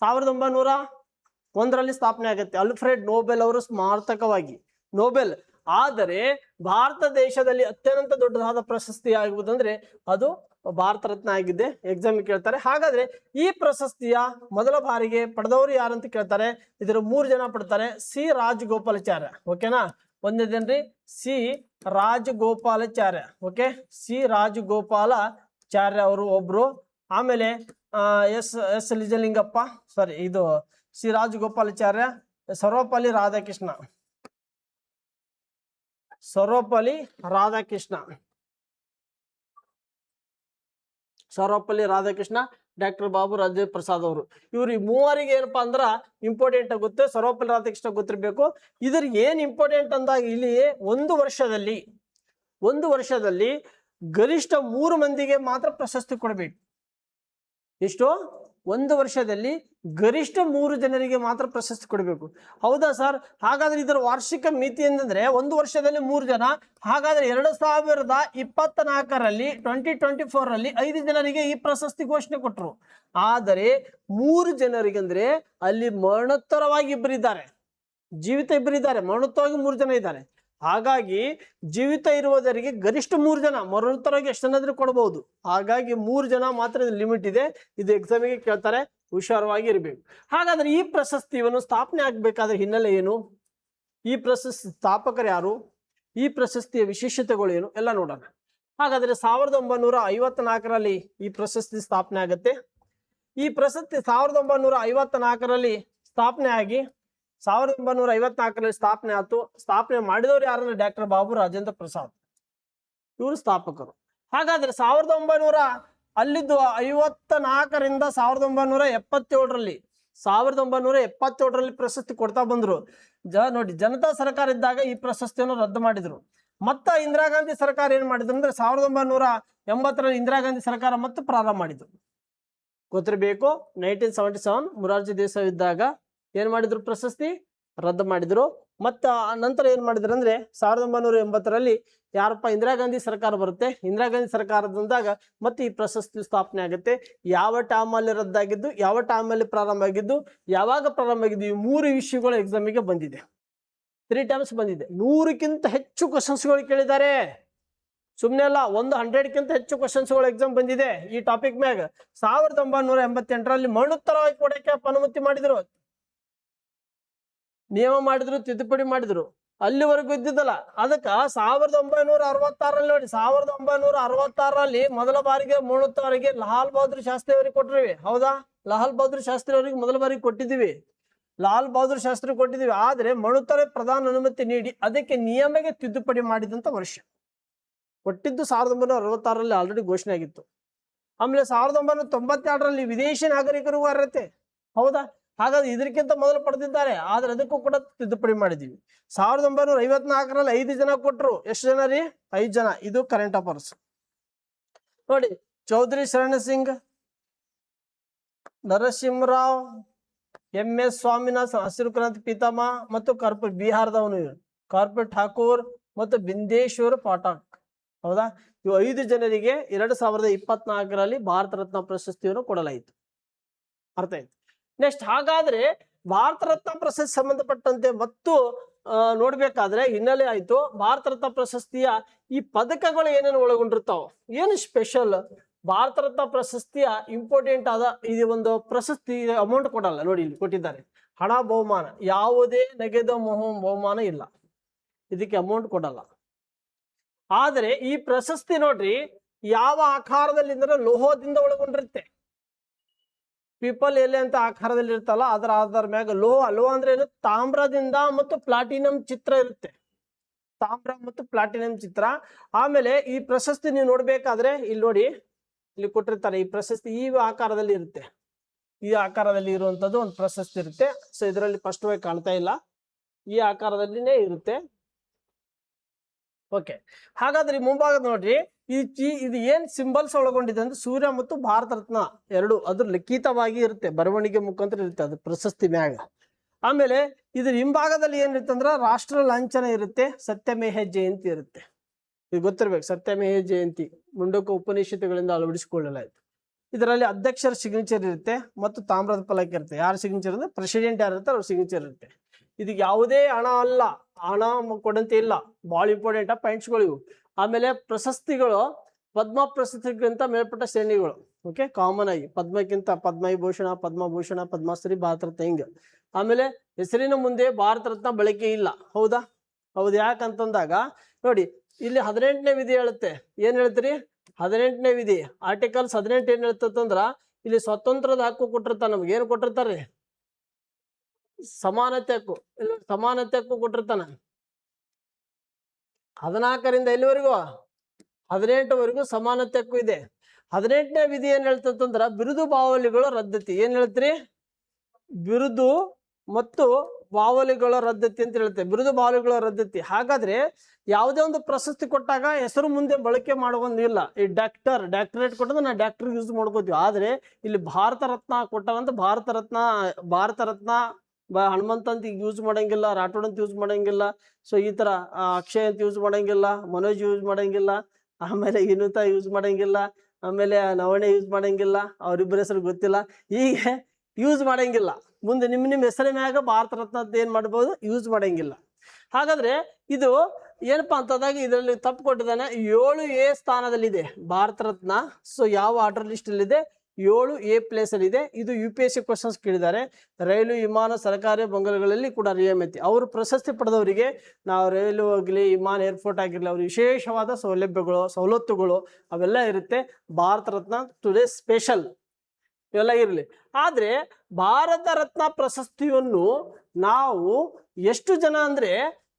1901ರಲ್ಲಿ ಸ್ಥಾಪನೆ ಆಗುತ್ತೆ. ಅಲ್ಫ್ರೆಡ್ ನೊಬೆಲ್ ಅವರು ಸ್ಮಾರಕವಾಗಿ ನೊಬೆಲ್. ಆದರೆ ಭಾರತ ದೇಶದಲ್ಲಿ ಅತ್ಯಂತ ದೊಡ್ಡದಾದ ಪ್ರಶಸ್ತಿ ಆಗುವುದಂದ್ರೆ ಅದು ಭಾರತ ರತ್ನ ಆಗಿದೆ. ಎಕ್ಸಾಮ್ ಕೇಳ್ತಾರೆ. ಹಾಗಾದ್ರೆ ಈ ಪ್ರಶಸ್ತಿಯ ಮೊದಲ ಬಾರಿಗೆ ಪಡೆದವರು ಯಾರಂತ ಕೇಳ್ತಾರೆ. ಇದರ 3 ಜನ ಪಡ್ತಾರೆ. ಸಿ ರಾಜಗೋಪಾಲಾಚಾರ್ಯ, ಓಕೆನಾ. ಒಂದೇದೇನ್ರಿ C Rajagopalacharya, okay. C Rajagopalacharya ಅವರು ಒಬ್ರು. ಆಮೇಲೆ ಎಸ್ ನಿಜಲಿಂಗಪ್ಪ, ಸಾರಿ, ಇದು ಸಿ ರಾಜಗೋಪಾಲಾಚಾರ್ಯ. ಸರ್ವಪಲ್ಲಿ ರಾಧಾಕೃಷ್ಣ, ಸರ್ವಪಲ್ಲಿ ರಾಧಾಕೃಷ್ಣ, ಸರ್ವಪಲ್ಲಿ ರಾಧಾಕೃಷ್ಣ, ಡಾಕ್ಟರ್ ಬಾಬು ರಾಜೇಂದ್ರ ಪ್ರಸಾದ್ ಅವರು. ಇವ್ರು ಈ ಮೂವರಿಗೆ ಏನಪ್ಪಾ ಅಂದ್ರ ಇಂಪಾರ್ಟೆಂಟ್ ಆಗುತ್ತೆ. ಸರ್ವಪಲ್ಲಿ ರಾಧಾಕೃಷ್ಣ ಗೊತ್ತಿರ್ಬೇಕು. ಇದ್ರ ಏನ್ ಇಂಪಾರ್ಟೆಂಟ್ ಅಂದಾಗ ಇಲ್ಲಿ ಒಂದು ವರ್ಷದಲ್ಲಿ ಗರಿಷ್ಠ 3 ಮಂದಿಗೆ ಮಾತ್ರ ಪ್ರಶಸ್ತಿ ಕೊಡಬೇಕು. ಎಷ್ಟು? ಒಂದು ವರ್ಷದಲ್ಲಿ ಗರಿಷ್ಠ 3 ಜನರಿಗೆ ಮಾತ್ರ ಪ್ರಶಸ್ತಿ ಕೊಡಬೇಕು. ಹೌದಾ ಸರ್? ಹಾಗಾದ್ರೆ ಇದರ ವಾರ್ಷಿಕ ಮಿತಿ ಏನಂದ್ರೆ ಒಂದು ವರ್ಷದಲ್ಲಿ 3 ಜನ. ಹಾಗಾದ್ರೆ 2024ರಲ್ಲಿ 2024ರಲ್ಲಿ 5 ಜನರಿಗೆ ಈ ಪ್ರಶಸ್ತಿ ಘೋಷಣೆ ಕೊಟ್ಟರು. ಆದರೆ 3 ಜನರಿಗೆ ಅಂದ್ರೆ ಅಲ್ಲಿ ಮರಣೋತ್ತರವಾಗಿ 2 ಇದ್ದಾರೆ, ಜೀವಿತ 2 ಇದ್ದಾರೆ, ಮರಣೋತ್ತರವಾಗಿ 3 ಜನ ಇದ್ದಾರೆ. ಹಾಗಾಗಿ ಜೀವಿತ ಇರುವುದರಿಗೆ ಗರಿಷ್ಠ 3 ಜನ, ಮರಣೋತ್ತರವಾಗಿ ಎಷ್ಟು ಜನ ಕೊಡಬಹುದು. ಹಾಗಾಗಿ 3 ಜನ ಮಾತ್ರ ಇದು ಲಿಮಿಟ್ ಇದೆ. ಇದು ಎಕ್ಸಾಮಿಗೆ ಕೇಳ್ತಾರೆ, ಹುಷಾರವಾಗಿ ಇರಬೇಕು. ಹಾಗಾದ್ರೆ ಈ ಪ್ರಶಸ್ತಿಯನ್ನು ಸ್ಥಾಪನೆ ಆಗ್ಬೇಕಾದ್ರೆ ಹಿನ್ನೆಲೆ ಏನು, ಈ ಪ್ರಶಸ್ತಿ ಸ್ಥಾಪಕರು ಯಾರು, ಈ ಪ್ರಶಸ್ತಿಯ ವಿಶೇಷತೆಗಳು ಏನು ಎಲ್ಲ ನೋಡೋಣ. ಹಾಗಾದ್ರೆ 1954ರಲ್ಲಿ ಈ ಪ್ರಶಸ್ತಿ ಸ್ಥಾಪನೆ ಆಗುತ್ತೆ. ಈ ಪ್ರಶಸ್ತಿ 1954ರಲ್ಲಿ ಸ್ಥಾಪನೆ ಆಗಿ 1954ರಲ್ಲಿ ಸ್ಥಾಪನೆ ಆಯ್ತು. ಸ್ಥಾಪನೆ ಮಾಡಿದವರು ಯಾರಂದ್ರೆ ಡಾಕ್ಟರ್ ಬಾಬು ರಾಜೇಂದ್ರ ಪ್ರಸಾದ್, ಇವರು ಸ್ಥಾಪಕರು. ಹಾಗಾದ್ರೆ 1954ರಿಂದ 1977ರಲ್ಲಿ ಪ್ರಶಸ್ತಿ ಕೊಡ್ತಾ ಬಂದ್ರು. ನೋಡಿ, ಜನತಾ ಸರ್ಕಾರ ಇದ್ದಾಗ ಈ ಪ್ರಶಸ್ತಿಯನ್ನು ರದ್ದು ಮಾಡಿದ್ರು. ಮತ್ತ ಇಂದಿರಾ ಗಾಂಧಿ ಸರ್ಕಾರ ಏನ್ ಮಾಡಿದ್ರು ಅಂದ್ರೆ 1980ರಲ್ಲಿ ಇಂದಿರಾ ಗಾಂಧಿ ಸರ್ಕಾರ ಮತ್ತೆ ಪ್ರಾರಂಭ ಮಾಡಿದ್ರು. ಗೊತ್ತಿರಬೇಕು, 1977 ಮೊರಾರ್ಜಿ ದೇಸಾಯಿ ಇದ್ದಾಗ ಏನ್ ಮಾಡಿದ್ರು, ಪ್ರಶಸ್ತಿ ರದ್ದು ಮಾಡಿದ್ರು. ಮತ್ತ ನಂತರ ಏನ್ ಮಾಡಿದ್ರು ಅಂದ್ರೆ 1980ರಲ್ಲಿ ಯಾರಪ್ಪ ಇಂದಿರಾ ಗಾಂಧಿ ಸರ್ಕಾರ ಬರುತ್ತೆ. ಇಂದಿರಾ ಗಾಂಧಿ ಸರ್ಕಾರದಿಂದಾಗ ಮತ್ತೆ ಈ ಪ್ರಶಸ್ತಿ ಸ್ಥಾಪನೆ ಆಗುತ್ತೆ. ಯಾವ ಟೈಮಲ್ಲಿ ರದ್ದಾಗಿದ್ದು, ಯಾವ ಟೈಮಲ್ಲಿ ಪ್ರಾರಂಭ ಆಗಿದ್ದು, ಯಾವಾಗ ಪ್ರಾರಂಭ ಆಗಿದ್ದು, ಈ 3 ವಿಷಯಗಳು ಎಕ್ಸಾಮಿಗೆ ಬಂದಿದೆ. 3 ಟೈಮ್ಸ್ ಬಂದಿದೆ. 100ಕ್ಕಿಂತ ಹೆಚ್ಚು ಕ್ವಶನ್ಸ್ಗಳು ಕೇಳಿದ್ದಾರೆ. ಸುಮ್ಮನೆ ಅಲ್ಲ, 100ಕ್ಕಿಂತ ಹೆಚ್ಚು ಕ್ವಶನ್ಸ್ಗಳು ಎಕ್ಸಾಮ್ ಬಂದಿದೆ ಈ ಟಾಪಿಕ್ ಮ್ಯಾಗ. 1988ರಲ್ಲಿ ಮರಣೋತ್ತರವಾಗಿ ಕೊಡಕ್ಕೆ ಅನುಮತಿ ಮಾಡಿದ್ರು, ನಿಯಮ ಮಾಡಿದ್ರು, ತಿದ್ದುಪಡಿ ಮಾಡಿದ್ರು. ಅಲ್ಲಿವರೆಗೂ ಇದ್ದಿದ್ದಲ್ಲ. ಅದಕ್ಕ 1966ರಲ್ಲಿ ನೋಡಿ, 1966ರಲ್ಲಿ ಮೊದಲ ಬಾರಿಗೆ ಮರಣೋತ್ತರವಾಗಿ ಲಾಲ್ ಬಹದ್ದೂರ್ ಶಾಸ್ತ್ರಿ ಅವರಿಗೆ ಕೊಟ್ಟಿವಿ. ಹೌದಾ, ಲಾಲ್ ಬಹದ್ದೂರ್ ಶಾಸ್ತ್ರಿ ಅವರಿಗೆ ಮೊದಲ ಬಾರಿಗೆ ಕೊಟ್ಟಿದ್ದೀವಿ. ಲಾಲ್ ಬಹದ್ದೂರ್ ಶಾಸ್ತ್ರಿ ಕೊಟ್ಟಿದ್ದೀವಿ. ಆದ್ರೆ ಮರಣೋತ್ತರ ಪ್ರಧಾನ ಅನುಮತಿ ನೀಡಿ ಅದಕ್ಕೆ ನಿಯಮಕ್ಕೆ ತಿದ್ದುಪಡಿ ಮಾಡಿದಂತ ವರ್ಷ ಕೊಟ್ಟಿದ್ದು 1966ರಲ್ಲಿ ಆಲ್ರೆಡಿ ಘೋಷಣೆ ಆಗಿತ್ತು. ಆಮೇಲೆ 1992ರಲ್ಲಿ ವಿದೇಶಿ ನಾಗರಿಕರಿಗೂ ಅರ್ಹತೆ. ಹೌದಾ, ಹಾಗಾದ್ರೆ ಇದಕ್ಕಿಂತ ಮೊದಲು ಪಡೆದಿದ್ದಾರೆ, ಆದ್ರೆ ಅದಕ್ಕೂ ಕೂಡ ತಿದ್ದುಪಡಿ ಮಾಡಿದೀವಿ. 1954ರಲ್ಲಿ 5 ಜನ ಕೊಟ್ರು. ಎಷ್ಟು ಜನ ರೀ? 5 ಜನ. ಇದು ಕರೆಂಟ್ ಅಫೇರ್ಸ್ ನೋಡಿ. ಚೌಧರಿ ಶರಣ ಸಿಂಗ್, ನರಸಿಂಹರಾವ್, MS ಸ್ವಾಮಿನಾಥನ್, ಹಸಿರು ಕ್ರಾಂತಿ ಪಿತಾಮಹ, ಮತ್ತು ಕಾರ್ಪೊರೇಟ್ ಬಿಹಾರದವನು ಕಾರ್ಪೊರೇಟ್ ಠಾಕೂರ್ ಮತ್ತು ಬಿಂದೇಶ್ವರ್ ಪಾಠಕ್. ಹೌದಾ, ಇವು 5 ಜನರಿಗೆ 2024ರಲ್ಲಿ ಭಾರತ ರತ್ನ ಪ್ರಶಸ್ತಿಯನ್ನು ಕೊಡಲಾಯಿತು. ಅರ್ಥ ಆಯ್ತು. ನೆಕ್ಸ್ಟ್, ಹಾಗಾದ್ರೆ ಭಾರತ ರತ್ನ ಪ್ರಶಸ್ತಿ ಸಂಬಂಧಪಟ್ಟಂತೆ ಮತ್ತು ನೋಡ್ಬೇಕಾದ್ರೆ ಹಿನ್ನೆಲೆ ಆಯ್ತು. ಭಾರತ ರತ್ನ ಪ್ರಶಸ್ತಿಯ ಈ ಪದಕಗಳು ಏನೇನು ಒಳಗೊಂಡಿರ್ತಾವ, ಏನು ಸ್ಪೆಷಲ್ ಭಾರತ ರತ್ನ ಪ್ರಶಸ್ತಿಯ ಇಂಪಾರ್ಟೆಂಟ್ ಆದ ಇದು ಒಂದು ಪ್ರಶಸ್ತಿ ಅಮೌಂಟ್ ಕೊಡಲ್ಲ. ನೋಡಿ, ಇಲ್ಲಿ ಕೊಟ್ಟಿದ್ದಾರೆ ಹಣ ಬಹುಮಾನ, ಯಾವುದೇ ನಗದು ಬಹುಮಾನ ಇಲ್ಲ, ಇದಕ್ಕೆ ಅಮೌಂಟ್ ಕೊಡಲ್ಲ. ಆದರೆ ಈ ಪ್ರಶಸ್ತಿ ನೋಡ್ರಿ ಯಾವ ಆಕಾರದಲ್ಲಿ ಅಂದ್ರೆ ಲೋಹದಿಂದ ಒಳಗೊಂಡಿರುತ್ತೆ. ಪೀಪಲ್ ಎಲೆ ಅಂತ ಆಕಾರದಲ್ಲಿ ಇರ್ತಲ್ಲ, ಅದರ ಆಧಾರ ಮ್ಯಾಗ ಲೋಹ ಅಂದ್ರೆ ಏನು, ತಾಮ್ರದಿಂದ ಮತ್ತು ಪ್ಲಾಟಿನಂ ಚಿತ್ರ ಇರುತ್ತೆ. ತಾಮ್ರ ಮತ್ತು ಪ್ಲಾಟಿನಂ ಚಿತ್ರ. ಆಮೇಲೆ ಈ ಪ್ರಶಸ್ತಿ ನೀವು ನೋಡ್ಬೇಕಾದ್ರೆ ಇಲ್ಲಿ ನೋಡಿ, ಇಲ್ಲಿ ಕೊಟ್ಟಿರ್ತಾರೆ ಈ ಪ್ರಶಸ್ತಿ ಈ ಆಕಾರದಲ್ಲಿ ಇರುತ್ತೆ. ಈ ಆಕಾರದಲ್ಲಿ ಇರುವಂತದ್ದು ಒಂದು ಪ್ರಶಸ್ತಿ ಇರುತ್ತೆ. ಸೊ ಇದರಲ್ಲಿ ಸ್ಪಷ್ಟವಾಗಿ ಕಾಣ್ತಾ ಇಲ್ಲ, ಈ ಆಕಾರದಲ್ಲಿನೇ ಇರುತ್ತೆ. ಓಕೆ, ಹಾಗಾದ್ರೆ ಮುಂಭಾಗದ ನೋಡ್ರಿ, ಇದು ಏನ್ ಸಿಂಬಲ್ಸ್ ಒಳಗೊಂಡಿದೆ ಅಂದ್ರೆ ಸೂರ್ಯ ಮತ್ತು ಭಾರತ ರತ್ನ ಎರಡು ಅದ್ರ ಲಿಖಿತವಾಗಿ ಇರುತ್ತೆ, ಬರವಣಿಗೆ ಮುಖಾಂತರ ಇರುತ್ತೆ ಅದು ಪ್ರಶಸ್ತಿ ಮ್ಯಾಗ. ಆಮೇಲೆ ಇದ್ರ ಹಿಂಭಾಗದಲ್ಲಿ ಏನಿರುತ್ತೆ ಅಂದ್ರ ರಾಷ್ಟ್ರ ಲಾಂಛನ ಇರುತ್ತೆ, ಸತ್ಯಮೇಹ ಜಯಂತಿ ಇರುತ್ತೆ. ಇದು ಗೊತ್ತಿರ್ಬೇಕು, ಸತ್ಯಮೇಹ ಜಯಂತಿ ಮುಂಡಕ ಉಪನಿಷತ್ತುಗಳಿಂದ ಅಳವಡಿಸಿಕೊಳ್ಳಲಾಯಿತು. ಇದರಲ್ಲಿ ಅಧ್ಯಕ್ಷರ ಸಿಗ್ನೇಚರ್ ಇರುತ್ತೆ ಮತ್ತು ತಾಮ್ರದ ಫಲಕ ಇರುತ್ತೆ. ಯಾರ ಸಿಗ್ನೇಚರ್ ಅಂದ್ರೆ ಪ್ರೆಸಿಡೆಂಟ್ ಯಾರು ಇರುತ್ತೆ ಅವ್ರ ಸಿಗ್ನೇಚರ್ ಇರುತ್ತೆ. ಇದಕ್ಕೆ ಯಾವುದೇ ಹಣ ಅಲ್ಲ, ಹಣ ಕೊಡಂತೆ ಇಲ್ಲ. ಬಹಳ ಇಂಪಾರ್ಟೆಂಟ್ ಪಾಯಿಂಟ್ಸ್ಗಳು ಇವು. ಆಮೇಲೆ ಪ್ರಶಸ್ತಿಗಳು ಪದ್ಮ ಪ್ರಶಸ್ತಿಗಿಂತ ಮೇಲ್ಪಟ್ಟ ಶ್ರೇಣಿಗಳು. ಓಕೆ, ಕಾಮನ್ ಆಗಿ ಪದ್ಮಕ್ಕಿಂತ ಪದ್ಮವಿಭೂಷಣ, ಪದ್ಮಭೂಷಣ, ಪದ್ಮಶ್ರೀ, ಭಾರತ ರತ್ನ ಹಿಂಗ. ಆಮೇಲೆ ಹೆಸರಿನ ಮುಂದೆ ಭಾರತ ರತ್ನ ಬಳಕೆ ಇಲ್ಲ. ಹೌದಾ, ಹೌದು. ಯಾಕಂತಂದಾಗ ನೋಡಿ, ಇಲ್ಲಿ 18ನೇ ವಿಧಿ ಹೇಳುತ್ತೆ. ಏನ್ ಹೇಳ್ತೀರಿ? 18ನೇ ವಿಧಿ ಆರ್ಟಿಕಲ್ಸ್ 18 ಏನ್ ಹೇಳ್ತಂದ್ರ ಇಲ್ಲಿ ಸ್ವತಂತ್ರದ ಹಕ್ಕು ಕೊಟ್ಟಿರ್ತಾರ. ನಮ್ಗೆ ಏನ್ ಕೊಟ್ಟಿರ್ತಾರ್ರಿ? ಸಮಾನತೆ ಹಕ್ಕು. ಇಲ್ಲಿ ಸಮಾನತೆ ಹಕ್ಕು ಕೊಟ್ಟಿರ್ತಾನ. 14ರಿಂದ ಎಲ್ಲಿವರೆಗೂ? 18ವರೆಗೂ ಸಮಾನತೆ ಹಕ್ಕು ಇದೆ. 18ನೇ ವಿಧಿ ಏನ್ ಹೇಳ್ತಂದ್ರ ಬಿರುದು ಬಾವಲಿಗಳ ರದ್ದತಿ. ಏನ್ ಹೇಳ್ತೀರಿ? ಬಿರುದು ಮತ್ತು ಬಾವಲಿಗಳ ರದ್ದತಿ ಅಂತ ಹೇಳುತ್ತೆ. ಬಿರುದು ಬಾವಲಿಗಳ ರದ್ದತಿ. ಹಾಗಾದ್ರೆ ಯಾವುದೇ ಒಂದು ಪ್ರಶಸ್ತಿ ಕೊಟ್ಟಾಗ ಹೆಸರು ಮುಂದೆ ಬಳಕೆ ಮಾಡುವಂಗಿಲ್ಲ. ಈ ಡಾಕ್ಟರೇಟ್ ಕೊಟ್ಟಂದ್ರೆ ನಾವು ಡಾಕ್ಟರ್ ಯೂಸ್ ಮಾಡ್ಕೋತೀವಿ. ಆದ್ರೆ ಇಲ್ಲಿ ಭಾರತ ರತ್ನ ಕೊಟ್ಟಾಗಂತ ಭಾರತ ರತ್ನ ಹನುಮಂತ ಅಂತ ಯೂಸ್ ಮಾಡಂಗಿಲ್ಲ, ರಾಠೋಡ್ ಅಂತ ಯೂಸ್ ಮಾಡಂಗಿಲ್ಲ. ಸೊ ಈ ತರ ಅಕ್ಷಯ್ ಅಂತ ಯೂಸ್ ಮಾಡಂಗಿಲ್ಲ, ಮನೋಜ್ ಯೂಸ್ ಮಾಡಂಗಿಲ್ಲ, ಆಮೇಲೆ ವಿನುತಾ ಯೂಸ್ ಮಾಡಂಗಿಲ್ಲ, ಆಮೇಲೆ ನವಣೆ ಯೂಸ್ ಮಾಡಂಗಿಲ್ಲ, ಅವ್ರಿಬ್ಬರ ಹೆಸರು ಗೊತ್ತಿಲ್ಲ, ಹೀಗೆ ಯೂಸ್ ಮಾಡಂಗಿಲ್ಲ. ಮುಂದೆ ನಿಮ್ಮ ಹೆಸರಿನ ಮ್ಯಾಗ ಭಾರತ ರತ್ನ ಅಂತ ಏನ್ ಮಾಡ್ಬೋದು, ಯೂಸ್ ಮಾಡಂಗಿಲ್ಲ. ಹಾಗಾದ್ರೆ ಇದು ಏನಪ್ಪಾ ಅಂತಂದಾಗ ಇದರಲ್ಲಿ ತಪ್ಪು ಕೊಟ್ಟಿದ್ದಾನೆ. 7A ಸ್ಥಾನದಲ್ಲಿದೆ ಭಾರತ ರತ್ನ. ಸೊ ಯಾವ ಆರ್ಡರ್ ಲಿಸ್ಟ್ ಅಲ್ಲಿದೆ? 7A ಪ್ಲೇಸ್ ಅಲ್ಲಿ ಇದೆ. ಇದು UPSC ಕ್ವಶನ್ಸ್ ಕೇಳಿದ್ದಾರೆ. ರೈಲು, ವಿಮಾನ, ಸರ್ಕಾರಿ ಬಂಗಲೆಗಳಲ್ಲಿ ಕೂಡ ರಿಯಾಯಿತಿ. ಅವರು ಪ್ರಶಸ್ತಿ ಪಡೆದವರಿಗೆ ನಾವು ರೈಲು ಆಗಲಿ, ವಿಮಾನ, ಏರ್ಪೋರ್ಟ್ ಆಗಿರಲಿ, ಅವ್ರ ವಿಶೇಷವಾದ ಸೌಲಭ್ಯಗಳು, ಸವಲತ್ತುಗಳು ಅವೆಲ್ಲ ಇರುತ್ತೆ. ಭಾರತ ರತ್ನ ಟುಡೇ ಸ್ಪೆಷಲ್ ಇವೆಲ್ಲ ಇರಲಿ. ಆದರೆ ಭಾರತ ರತ್ನ ಪ್ರಶಸ್ತಿಯನ್ನು ನಾವು ಎಷ್ಟು ಜನ ಅಂದರೆ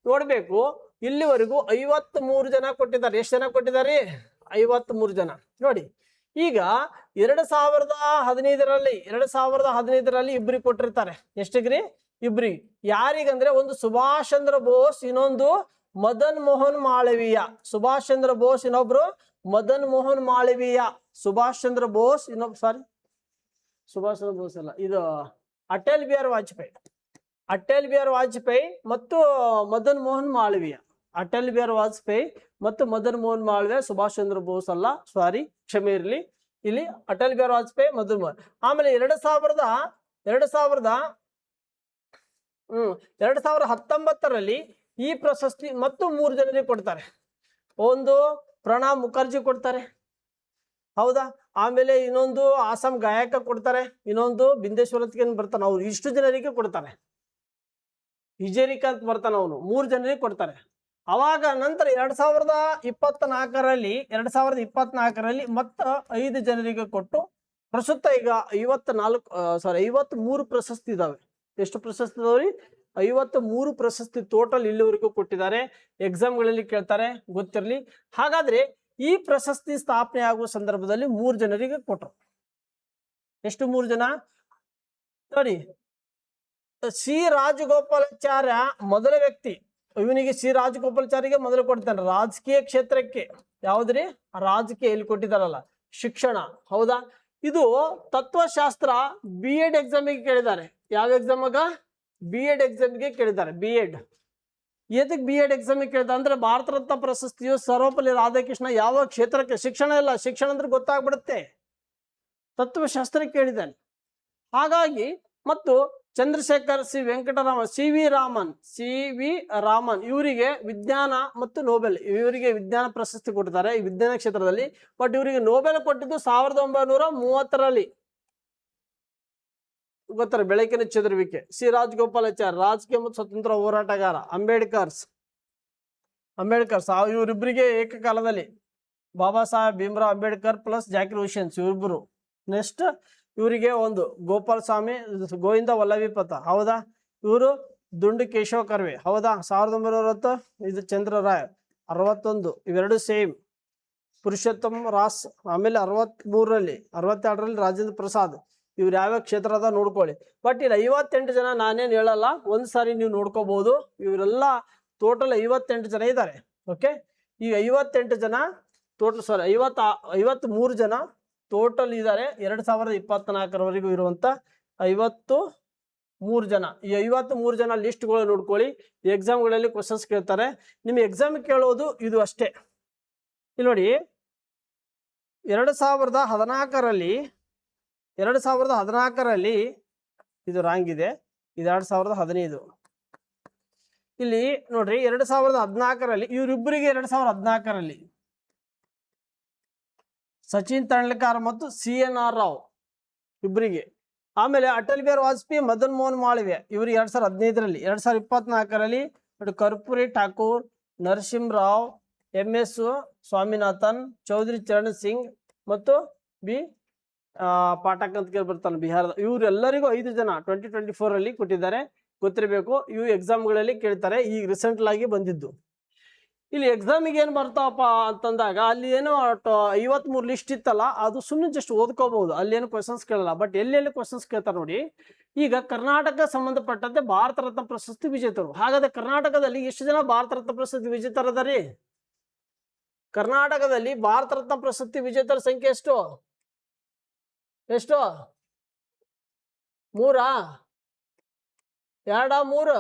ನೋಡಬೇಕು, ಇಲ್ಲಿವರೆಗೂ 53 ಜನ ಕೊಟ್ಟಿದ್ದಾರೆ. ಎಷ್ಟು ಜನ ಕೊಟ್ಟಿದ್ದಾರೆ? 53 ಜನ. ನೋಡಿ, ಈಗ 2015ರಲ್ಲಿ ಇಬ್ಬರಿಗೆ ಕೊಟ್ಟಿರ್ತಾರೆ. ಎಷ್ಟಿಗ್ರಿ? ಇಬ್ರಿಗೆ. ಯಾರಿಗಂದ್ರೆ ಒಂದು ಸುಭಾಷ್ ಚಂದ್ರ ಬೋಸ್, ಇನ್ನೊಂದು ಮದನ್ ಮೋಹನ್ ಮಾಳವೀಯ. ಸುಭಾಷ್ ಚಂದ್ರ ಬೋಸ್, ಇನ್ನೊಬ್ರು ಮದನ್ ಮೋಹನ್ ಮಾಳವೀಯ. ಸುಭಾಷ್ ಚಂದ್ರ ಬೋಸ್, ಸುಭಾಷ್ ಚಂದ್ರ ಬೋಸ್ ಅಲ್ಲ, ಇದು ಅಟಲ್ ಬಿಹಾರಿ ವಾಜಪೇಯಿ ಮತ್ತು ಮದನ್ ಮೋಹನ್ ಮಾಳವೀಯ. ಅಟಲ್ ಬಿಹಾರಿ ವಾಜಪೇಯಿ ಮತ್ತು ಮದನ್ ಮೋಹನ್ ಮಾಳವೀಯ, ಸುಭಾಷ್ ಚಂದ್ರ ಬೋಸ್ ಅಲ್ಲ, ಸಾರಿ, ಕ್ಷಮೆ ಇರಲಿ. ಇಲ್ಲಿ ಅಟಲ್ ಬಿಹಾರಿ ವಾಜಪೇಯಿ, ಮದನ್ ಮೋಹನ್. ಆಮೇಲೆ 2019ರಲ್ಲಿ ಈ ಪ್ರಶಸ್ತಿ ಮತ್ತು 3 ಜನರಿಗೆ ಕೊಡ್ತಾರೆ. ಒಂದು ಪ್ರಣಬ್ ಮುಖರ್ಜಿ ಕೊಡ್ತಾರೆ, ಹೌದಾ? ಆಮೇಲೆ ಇನ್ನೊಂದು ಆಸಾಂ ಗಾಯಕ ಕೊಡ್ತಾರೆ, ಇನ್ನೊಂದು ಬಿಂದೇಶ್ವರತ್ಗೆ ಬರ್ತಾನೆ, ಅವ್ರು ಇಷ್ಟು ಜನರಿಗೆ ಕೊಡ್ತಾರೆ. ಹಿಜರಿಕಾ ಅಂತ ಬರ್ತಾನೆ, ಅವನು 3 ಜನರಿಗೆ ಕೊಡ್ತಾರೆ. ಅವಾಗ ನಂತರ 2024ರಲ್ಲಿ ಮತ್ತೆ 5 ಜನರಿಗೆ ಕೊಟ್ಟು ಪ್ರಸ್ತುತ ಈಗ 53 ಪ್ರಶಸ್ತಿ ಇದಾವೆ. ಎಷ್ಟು ಪ್ರಶಸ್ತಿ ಇದಾವ್ರಿ? 53 ಪ್ರಶಸ್ತಿ ಟೋಟಲ್ ಇಲ್ಲಿವರೆಗೂ ಕೊಟ್ಟಿದ್ದಾರೆ. ಎಕ್ಸಾಮ್ಗಳಲ್ಲಿ ಕೇಳ್ತಾರೆ, ಗೊತ್ತಿರಲಿ. ಹಾಗಾದ್ರೆ ಈ ಪ್ರಶಸ್ತಿ ಸ್ಥಾಪನೆ ಆಗುವ ಸಂದರ್ಭದಲ್ಲಿ 3 ಜನರಿಗೆ ಕೊಟ್ಟರು. ಎಷ್ಟು 3 ಜನ? ನೋಡಿ, ಸಿ ರಾಜಗೋಪಾಲಾಚಾರ್ಯ ಮೊದಲ ವ್ಯಕ್ತಿ. ಇವನಿಗೆ ಸಿ ರಾಜಗೋಪಾಲಾಚಾರ್ಯಗೆ ಮೊದಲು ಕೊಡ್ತಾನೆ. ರಾಜಕೀಯ ಕ್ಷೇತ್ರಕ್ಕೆ, ಯಾವ್ದ್ರಿ? ರಾಜಕೀಯ ಇಲ್ಲಿ ಕೊಟ್ಟಿದಾರಲ್ಲ, ಶಿಕ್ಷಣ, ಹೌದಾ? ಇದು ತತ್ವಶಾಸ್ತ್ರ B.Ed ಎಕ್ಸಾಮಿಗೆ ಕೇಳಿದ್ದಾರೆ. ಯಾವ ಎಕ್ಸಾಮಾಗ? B.Ed ಎಕ್ಸಾಮಿಗೆ ಕೇಳಿದ್ದಾರೆ. B.Ed ಎದಕ್ಕೆ B.Ed ಎಕ್ಸಾಮಿಗೆ ಕೇಳಿದ ಅಂದ್ರೆ ಭಾರತ ರತ್ನ ಪ್ರಶಸ್ತಿಯು ಸರ್ವಪಲ್ಲಿ ರಾಧಾಕೃಷ್ಣ ಯಾವ ಕ್ಷೇತ್ರಕ್ಕೆ, ಶಿಕ್ಷಣ ಇಲ್ಲ, ಶಿಕ್ಷಣ ಅಂದ್ರೆ ಗೊತ್ತಾಗ್ಬಿಡುತ್ತೆ, ತತ್ವಶಾಸ್ತ್ರಕ್ಕೆ ಕೇಳಿದ್ದಾನೆ. ಹಾಗಾಗಿ ಮತ್ತು ಚಂದ್ರಶೇಖರ್, ಸಿ.ವಿ. ರಾಮನ್ ಇವರಿಗೆ ವಿಜ್ಞಾನ ಮತ್ತು ನೋಬೆಲ್, ಇವರಿಗೆ ವಿಜ್ಞಾನ ಪ್ರಶಸ್ತಿ ಕೊಟ್ಟಿದ್ದಾರೆ ಈ ವಿಜ್ಞಾನ ಕ್ಷೇತ್ರದಲ್ಲಿ. ಬಟ್ ಇವರಿಗೆ ನೋಬೆಲ್ ಕೊಟ್ಟಿದ್ದು 1930ರಲ್ಲಿ, ಗೊತ್ತಾರೆ, ಬೆಳಕಿನ ಚದುರುವಿಕೆ. ಸಿ ರಾಜಗೋಪಾಲಾಚಾರ್ಯ ರಾಜಕೀಯ ಮತ್ತು ಸ್ವತಂತ್ರ ಹೋರಾಟಗಾರ. ಅಂಬೇಡ್ಕರ್ ಇವರಿಬ್ಬರಿಗೆ ಏಕಕಾಲದಲ್ಲಿ ಬಾಬಾ ಸಾಹೇಬ್ ಭೀಮ್ರಾವ್ ಅಂಬೇಡ್ಕರ್ ಪ್ಲಸ್ ಜಾಕಿರ್ ಹುಸೇನ್ ಇವರಿಬ್ಬರು. ನೆಕ್ಸ್ಟ್ ಇವರಿಗೆ ಒಂದು ಗೋಪಾಲ ಸ್ವಾಮಿ, ಗೋವಿಂದ ವಲ್ಲಭಿ ಪಂತ, ಹೌದಾ? ಇವರು ದುಂಡು ಕೇಶವ ಕರ್ವೆ, ಹೌದಾ? 1960. ಇದು ಚಂದ್ರ ರಾಯ್ 61, ಇವೆರಡು ಸೇಮ್. ಪುರುಷೋತ್ತಮ್ ರಾಸ್ ಆಮೇಲೆ 62ರಲ್ಲಿ ರಾಜೇಂದ್ರ ಪ್ರಸಾದ್. ಇವ್ರು ಯಾವ್ಯಾವ ಕ್ಷೇತ್ರದ ನೋಡ್ಕೊಳ್ಳಿ. ಬಟ್ ಇಲ್ಲಿ 58 ಜನ ನಾನೇನು ಹೇಳಲ್ಲ, ಒಂದ್ಸಾರಿ ನೀವು ನೋಡ್ಕೋಬಹುದು. ಇವರೆಲ್ಲ ಟೋಟಲ್ 58 ಜನ ಇದ್ದಾರೆ. ಓಕೆ, ಈ 58 ಜನ ಟೋಟಲ್, ಸಾರಿ 53 ಜನ ಟೋಟಲ್ ಇದ್ದಾರೆ. 2024ರವರೆಗೂ ಇರುವಂತ 53 ಜನ. ಈ 53 ಜನ ಲಿಸ್ಟ್ಗಳು ನೋಡ್ಕೊಳ್ಳಿ. ಎಕ್ಸಾಮ್ಗಳಲ್ಲಿ ಕ್ವಶನ್ಸ್ ಕೇಳ್ತಾರೆ. ನಿಮ್ಗೆ ಎಕ್ಸಾಮ್ ಕೇಳೋದು ಇದು ಅಷ್ಟೇ. ಇಲ್ಲಿ ನೋಡಿ, 2014ರಲ್ಲಿ ಇದು ರಾಂಗ್ ಇದೆ, ಇದು 2015. ಇಲ್ಲಿ ನೋಡ್ರಿ, 2014ರಲ್ಲಿ ಇವರಿಬ್ಬರಿಗೆ 2014ರಲ್ಲಿ ಸಚಿನ್ ತೆಂಡೂಲ್ಕರ್ ಮತ್ತು CNR ರಾವ್ ಇಬ್ಬರಿಗೆ. ಆಮೇಲೆ ಅಟಲ್ ಬಿಹಾರಿ ವಾಜಪೇಯಿ, ಮದನ್ ಮೋಹನ್ ಮಾಳವೀಯ ಇವರಿಗೆ 2015ರಲ್ಲಿ. 2024ರಲ್ಲಿ ಕರ್ಪೂರಿ ಠಾಕೂರ್, ನರಸಿಂಹ ರಾವ್, MS ಸ್ವಾಮಿನಾಥನ್, ಚೌಧರಿ ಚರಣ್ ಸಿಂಗ್ ಮತ್ತು ಬಿ ಪಾಠಕ್ ಅಂತ ಕೇಳಿ ಬರ್ತಾನೆ ಬಿಹಾರದ. ಇವರೆಲ್ಲರಿಗೂ 5 ಜನ 2024ರಲ್ಲಿ ಕೊಟ್ಟಿದ್ದಾರೆ, ಗೊತ್ತಿರಬೇಕು. ಇವು ಎಕ್ಸಾಮ್ಗಳಲ್ಲಿ ಕೇಳ್ತಾರೆ, ಈಗ ರೀಸೆಂಟ್ಲ್ ಆಗಿ ಬಂದಿದ್ದು. ಇಲ್ಲಿ ಎಕ್ಸಾಮಿಗೆ ಏನು ಬರ್ತಾವಪ್ಪ ಅಂತಂದಾಗ ಅಲ್ಲಿ ಏನೋ 53 ಲಿಸ್ಟ್ ಇತ್ತಲ್ಲ, ಅದು ಸುಮ್ಮನೆ ಜಸ್ಟ್ ಓದ್ಕೋಬಹುದು, ಅಲ್ಲಿ ಏನು ಕ್ವಶನ್ಸ್ ಕೇಳಲ್ಲ. ಬಟ್ ಎಲ್ಲೆಲ್ಲಿ ಕ್ವಶನ್ಸ್ ಕೇಳ್ತಾರೆ ನೋಡಿ. ಈಗ ಕರ್ನಾಟಕ ಸಂಬಂಧಪಟ್ಟಂತೆ ಭಾರತ ರತ್ನ ಪ್ರಶಸ್ತಿ ವಿಜೇತರು. ಹಾಗಾದ್ರೆ ಕರ್ನಾಟಕದಲ್ಲಿ ಎಷ್ಟು ಜನ ಭಾರತ ರತ್ನ ಪ್ರಶಸ್ತಿ ವಿಜೇತರದಾರಿ? ಕರ್ನಾಟಕದಲ್ಲಿ ಭಾರತ ರತ್ನ ಪ್ರಶಸ್ತಿ ವಿಜೇತರ ಸಂಖ್ಯೆ ಎಷ್ಟು? 3 2 3